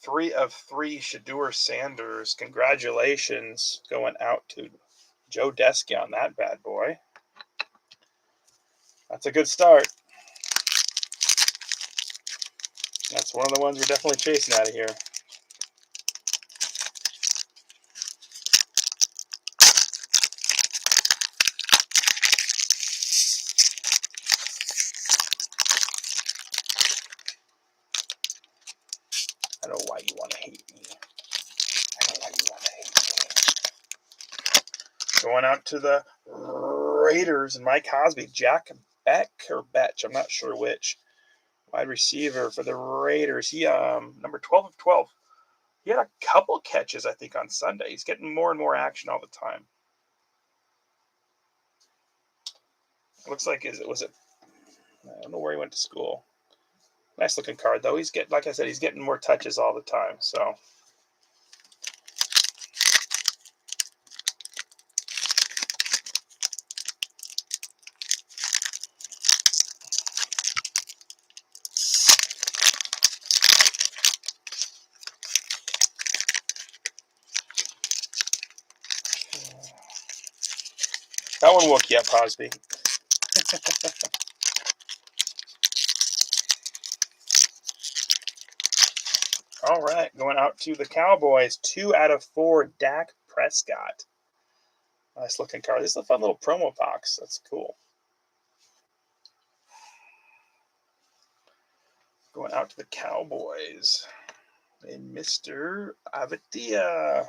3 of 3 Shedeur Sanders. Congratulations going out to Joe Deski on that bad boy. That's a good start. That's one of the ones we're definitely chasing out of here. I know why you want to hate me. I know why you want to hate me. Going out to the Raiders and Mike Cosby. Jack Beck or Betch, I'm not sure which. Wide receiver for the Raiders. He number 12 of 12. He had a couple catches, I think, on Sunday. He's getting more and more action all the time. It looks like was it? I don't know where he went to school. Nice looking card though. He's getting, like I said, he's getting more touches all the time. So. That one woke you up, Cosby. All right, going out to the Cowboys. 2 out of 4, Dak Prescott. Nice looking card. This is a fun little promo box. That's cool. Going out to the Cowboys. And Mr. Avatia.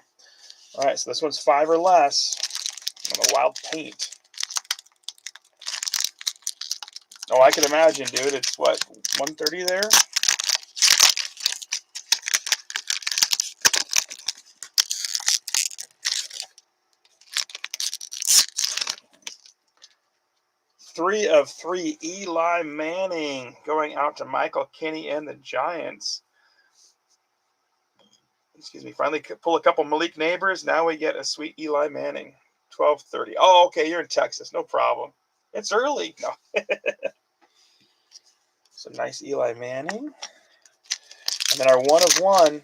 All right, so this one's 5 or less. On a wild paint. Oh, I can imagine, dude. It's what, 130 there? Three of 3, Eli Manning going out to Michael Kinney and the Giants. Excuse me. Finally pull a couple Malik Neighbors. Now we get a sweet Eli Manning. 1230. Oh, okay. You're in Texas. No problem. It's early. No. So nice Eli Manning. And then our 1 of 1.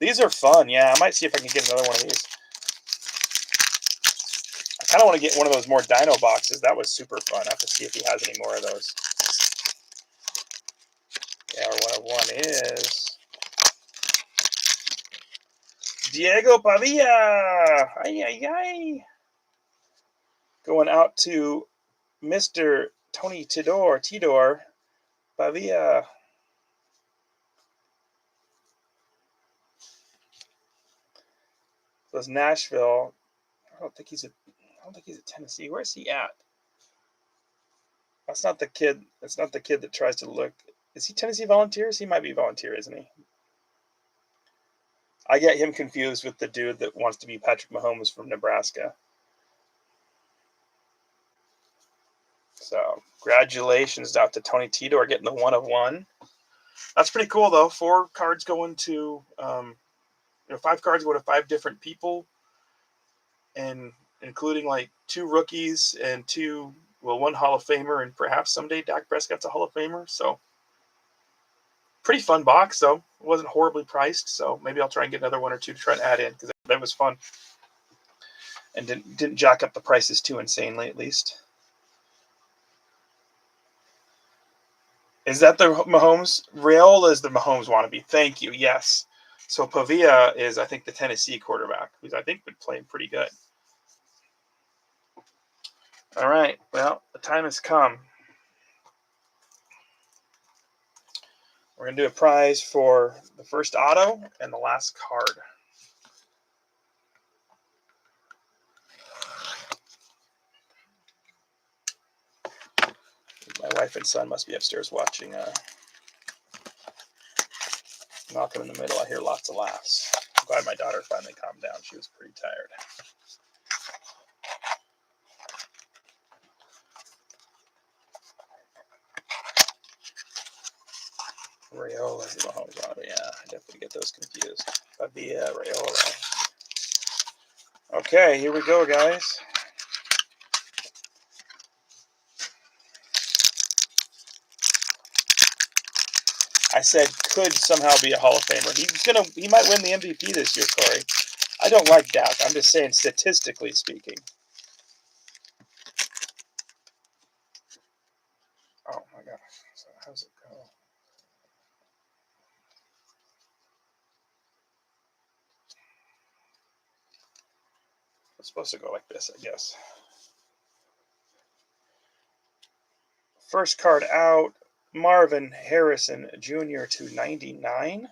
These are fun. Yeah, I might see if I can get another one of these. I kind of want to get one of those more dino boxes. That was super fun. I have to see if he has any more of those. Yeah, our 1 of 1 is Diego Pavia. Ay, ay, ay. Going out to Mr. Tony Tidor Pavia. So it's Nashville. I don't think he's at Tennessee. Where's he at? That's not the kid. That's not the kid that tries to look. Is he Tennessee Volunteers? He might be Volunteer, isn't he? I get him confused with the dude that wants to be Patrick Mahomes from Nebraska. So, congratulations out to Tony Tidor getting the 1 of 1. That's pretty cool, though. 4 cards going to, 5 cards go to 5 different people, and including like 2 rookies and 1 Hall of Famer, and perhaps someday Dak Prescott's a Hall of Famer. So, pretty fun box, though. It wasn't horribly priced, so maybe I'll try and get another 1 or 2 to try and add in, because that was fun. And didn't jack up the prices too insanely, at least. Is that the Mahomes? Raiola is the Mahomes wannabe. Thank you. Yes. So Pavia is, I think, the Tennessee quarterback, who's I think been playing pretty good. All right. Well, the time has come. We're going to do a prize for the first auto and the last card. My wife and son must be upstairs watching Malcolm in the Middle. I hear lots of laughs. I'm glad my daughter finally calmed down. She was pretty tired. Raiola is the Mahomes wannabe. Yeah, I definitely get those confused. Pavia, Raiola. Okay, here we go, guys. I said could somehow be a Hall of Famer. He might win the MVP this year, Corey. I don't like that. I'm just saying statistically speaking. Oh my god. So how's it go? It's supposed to go like this, I guess. First card out, Marvin Harrison Jr. /99.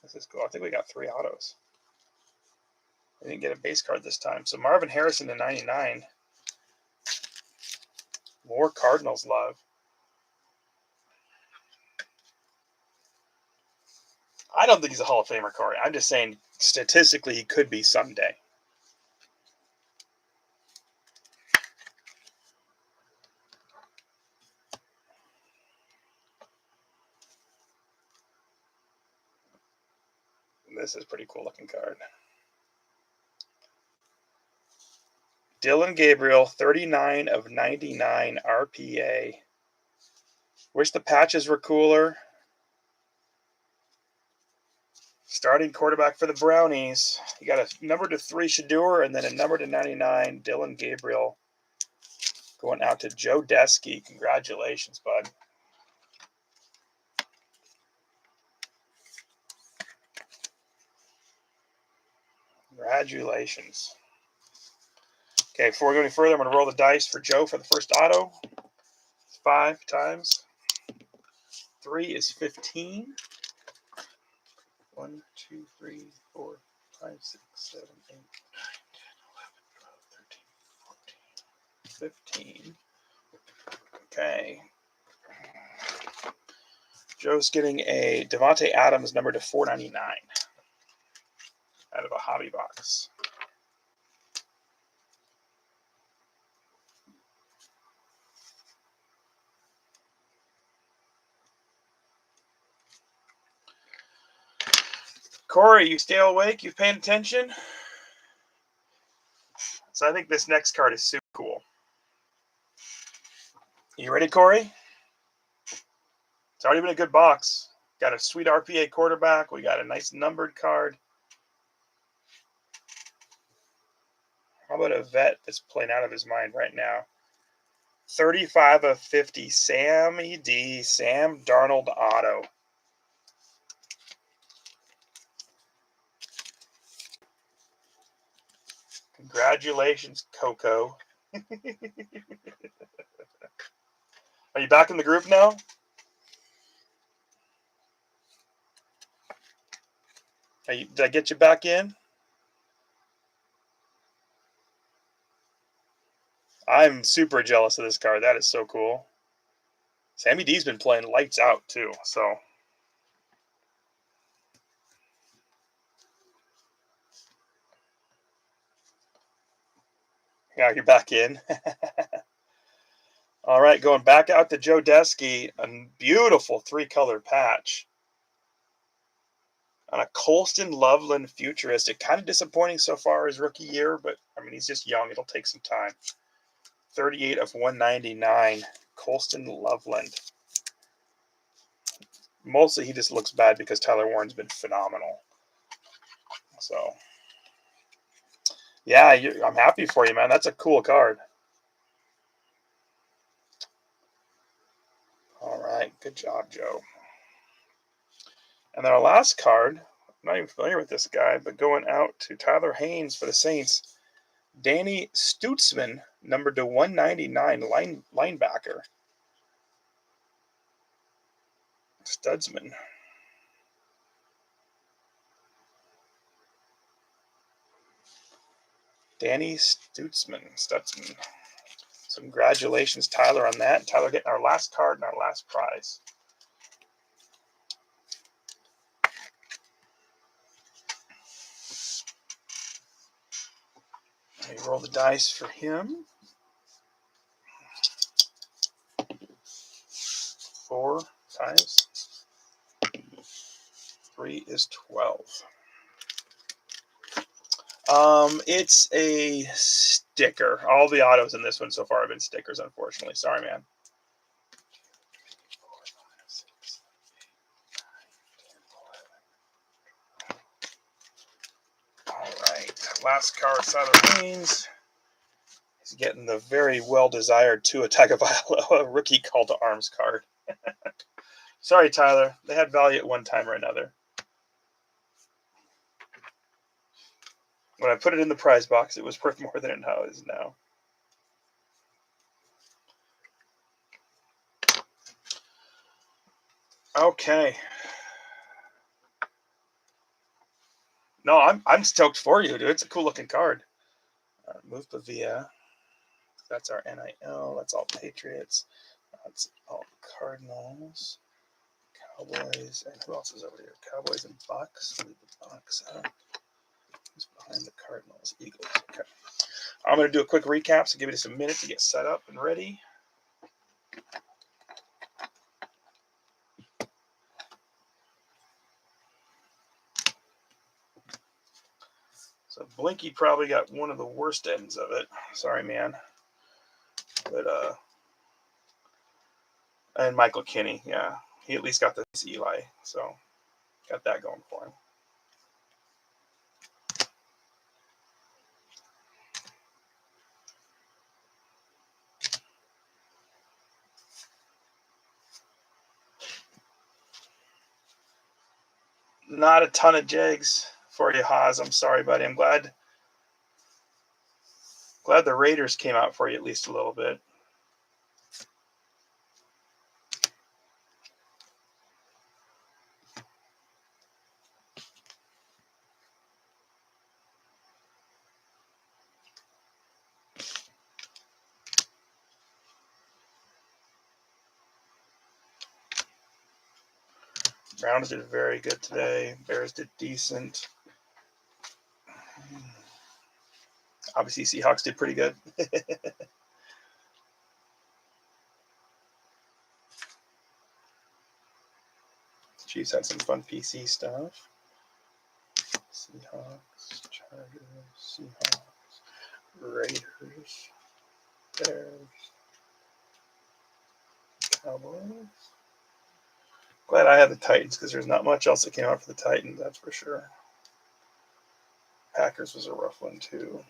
This is cool. I think we got 3 autos. We didn't get a base card this time. So Marvin Harrison /99. More Cardinals love. I don't think he's a Hall of Famer, Corey. I'm just saying statistically he could be someday. This is a pretty cool looking card. Dillon Gabriel, 39/99 RPA. Wish the patches were cooler. Starting quarterback for the Brownies. You got a number /3 Shedeur and then a number /99 Dillon Gabriel. Going out to Joe Desky. Congratulations, bud. Congratulations. Okay, before we go any further, I'm going to roll the dice for Joe for the first auto. 5 times. 3 is 15. 1, 2, 3, 4, 5, 6, 7, 8, 9, 10, 11, 12, 13, 14, 15. Okay. Joe's getting a Devontae Adams number /499 out of a hobby box. Corey, you stay awake? You paying attention? So I think this next card is super cool. You ready, Corey? It's already been a good box. Got a sweet RPA quarterback. We got a nice numbered card. How about a vet that's playing out of his mind right now? 35/50, Sammy D. Sam Darnold auto. Congratulations, Coco. Are you back in the group now? Did I get you back in? I'm super jealous of this card. That is so cool. Sammy D's been playing lights out too, so. Yeah, you're back in. All right, going back out to Joe Desky. A beautiful 3-color patch. On a Colston Loveland Futuristic. Kind of disappointing so far his rookie year, but I mean, he's just young. It'll take some time. 38/199. Colston Loveland. Mostly he just looks bad because Tyler Warren's been phenomenal. So, yeah, I'm happy for you, man. That's a cool card. All right, good job, Joe. And then our last card, I'm not even familiar with this guy, but going out to Tyler Haynes for the Saints. Danny Stutzman, number /199, linebacker. Stutzman. Danny Stutzman. So congratulations, Tyler, on that. Tyler getting our last card and our last prize. Let me roll the dice for him. 4 times 3 is 12. It's a sticker. All the autos in this one so far have been stickers, unfortunately. Sorry, man. 4, 5, 6, 7, 8, 9, 10, 11, Last card, Tyler Haynes. He's getting the very well-desired Tua Tagovailoa rookie call to arms card. Sorry, Tyler. They had value at one time or another. When I put it in the prize box, it was worth more than it is now. Okay. No, I'm stoked for you, dude. It's a cool looking card. Move Pavia. That's our NIL. That's all Patriots. That's all Cardinals. Cowboys. And who else is over here? Cowboys and Bucks. Leave the Bucks out. Who's behind the Cardinals? Eagles. Okay. I'm going to do a quick recap, so give me just a minute to get set up and ready. So Blinky probably got one of the worst ends of it. Sorry, man. But and Michael Kinney, yeah, he at least got this Eli, so got that going for him. Not a ton of Jags for you, Haas. I'm sorry, buddy. I'm glad the Raiders came out for you at least a little bit. Browns did very good today. Bears did decent. Obviously, Seahawks did pretty good. Chiefs had some fun PC stuff. Seahawks, Chargers, Seahawks, Raiders, Bears, Cowboys. Glad I had the Titans because there's not much else that came out for the Titans, that's for sure. Packers was a rough one, too.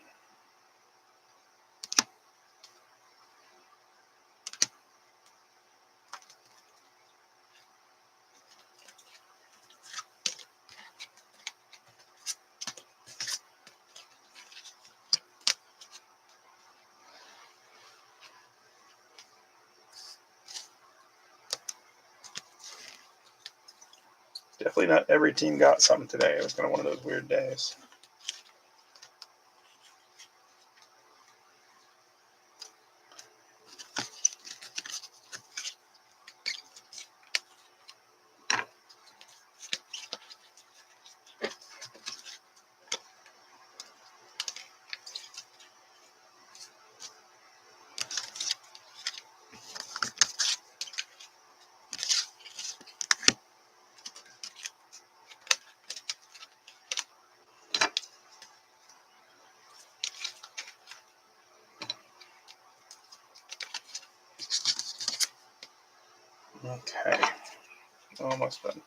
Definitely not every team got something today. It was kind of one of those weird days. Okay. Almost done.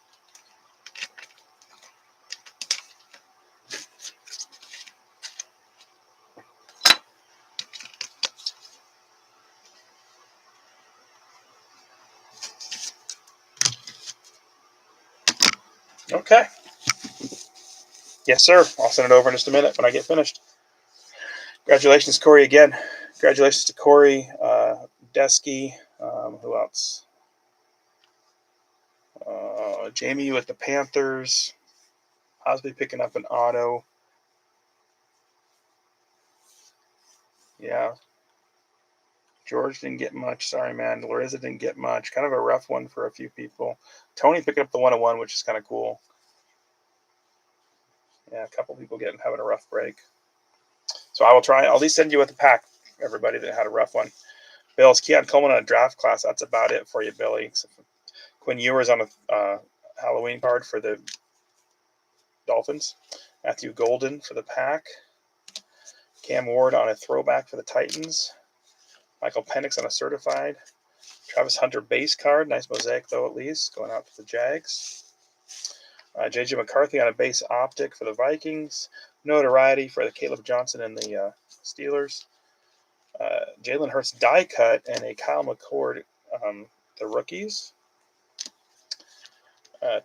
Okay. Yes, sir. I'll send it over in just a minute when I get finished. Congratulations, Corey, again. Congratulations to Corey, Desky. Who else? Jamie with the Panthers. Osby picking up an auto. Yeah. George didn't get much. Sorry, man. Larissa didn't get much. Kind of a rough one for a few people. Tony picking up the 101, which is kind of cool. Yeah, a couple people having a rough break. So I will try. I'll at least send you with a pack, everybody that had a rough one. Bill's Keon Coleman on a draft class. That's about it for you, Billy. Quinn Ewers on a Halloween card for the Dolphins. Matthew Golden for the Pack. Cam Ward on a throwback for the Titans. Michael Penix on a certified. Travis Hunter base card. Nice mosaic, though, at least. Going out to the Jags. J.J. McCarthy on a base optic for the Vikings. notoriety for the Caleb Johnson and the Steelers. Jalen Hurts die cut and a Kyle McCord, the rookies.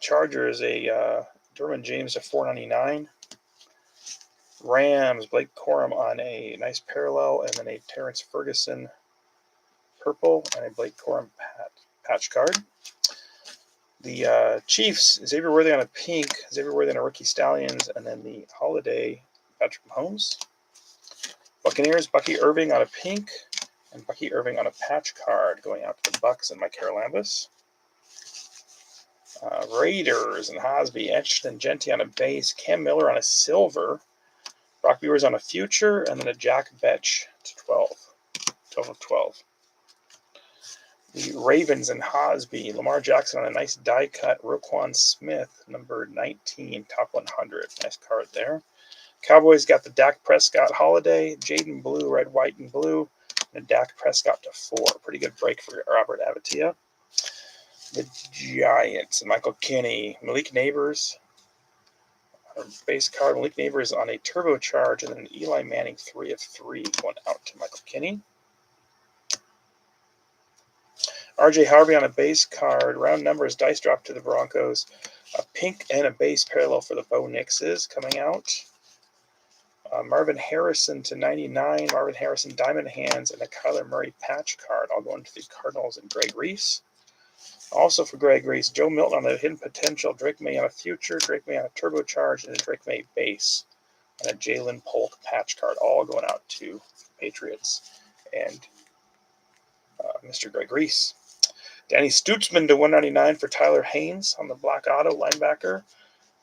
Chargers, a Derwin James to 499. Rams, Blake Corum on a nice parallel, and then a Terrence Ferguson purple and a Blake Corum patch card. The Chiefs, Xavier Worthy on a pink, Xavier Worthy on a rookie Stallions, and then the Holiday Patrick Mahomes. Buccaneers, Bucky Irving on a pink, and Bucky Irving on a patch card, going out to the Bucks and Mike Carolambus. Raiders and Hosby, etched and Genty on a base, Cam Miller on a silver, Brock Beavers on a future, and then a Jack Betch to 12 of 12. The Ravens and Hosby, Lamar Jackson on a nice die cut, Roquan Smith, number 19, top 100. Nice card there. Cowboys got the Dak Prescott Holiday, Jaden Blue, red, white, and blue, and Dak Prescott to 4. Pretty good break for Robert Avatia. The Giants and Michael Kinney, Malik Neighbors, base card, Malik Neighbors on a turbocharge, and then an Eli Manning 3 of 3 going out to Michael Kinney. RJ Harvey on a base card, round numbers, dice drop to the Broncos, a pink and a base parallel for the Bo Nixes coming out. Marvin Harrison to 99, Marvin Harrison diamond hands, and a Kyler Murray patch card, all going to the Cardinals and Greg Reese. Also for Greg Reese, Joe Milton on the hidden potential, Drake May on a future, Drake May on a turbocharge, and a Drake May base, and a Jalen Polk patch card, all going out to Patriots and Mr. Greg Reese. Danny Stutzman to 199 for Tyler Haynes on the black auto linebacker.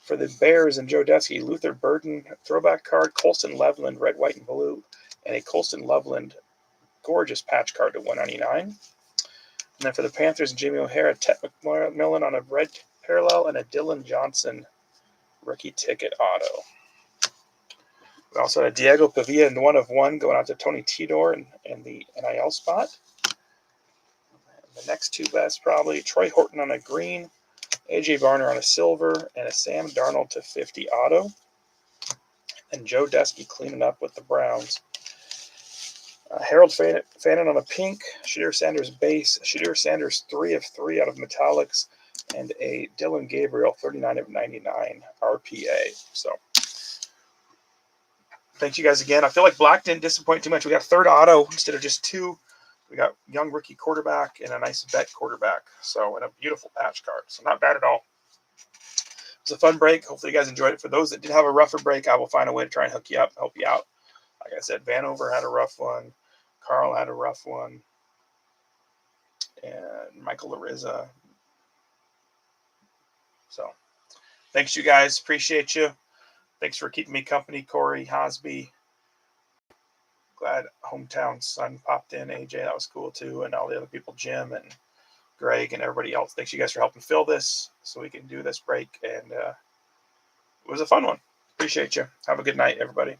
For the Bears and Joe Desky, Luther Burden throwback card, Colston Loveland red, white, and blue, and a Colston Loveland gorgeous patch card to 199. And then for the Panthers and Jamie O'Hara, Ted McMillan on a red parallel, and a Dylan Johnson rookie ticket auto. We also had a Diego Pavia in 1 of 1 going out to Tony Tidor in the NIL spot. The next two best probably Troy Horton on a green, AJ Barner on a silver, and a Sam Darnold to 50 auto. And Joe Desky cleaning up with the Browns. Harold Fannin on a pink, Shadir Sanders base, Shadir Sanders 3 of 3 out of metallics, and a Dylan Gabriel 39 of 99 RPA. So thanks you guys again. I feel like black didn't disappoint too much. We got third auto instead of just 2. We got young rookie quarterback and a nice vet quarterback. So, and a beautiful patch card. So not bad at all. It was a fun break. Hopefully you guys enjoyed it. For those that did have a rougher break, I will find a way to try and hook you up, help you out. Like I said, Vanover had a rough one. Carl had a rough one. And Michael Larissa. So thanks you guys. Appreciate you. Thanks for keeping me company, Corey, Hosby. Glad hometown son popped in. AJ, that was cool too. And all the other people, Jim and Greg and everybody else. Thanks you guys for helping fill this so we can do this break. And it was a fun one. Appreciate you. Have a good night, everybody.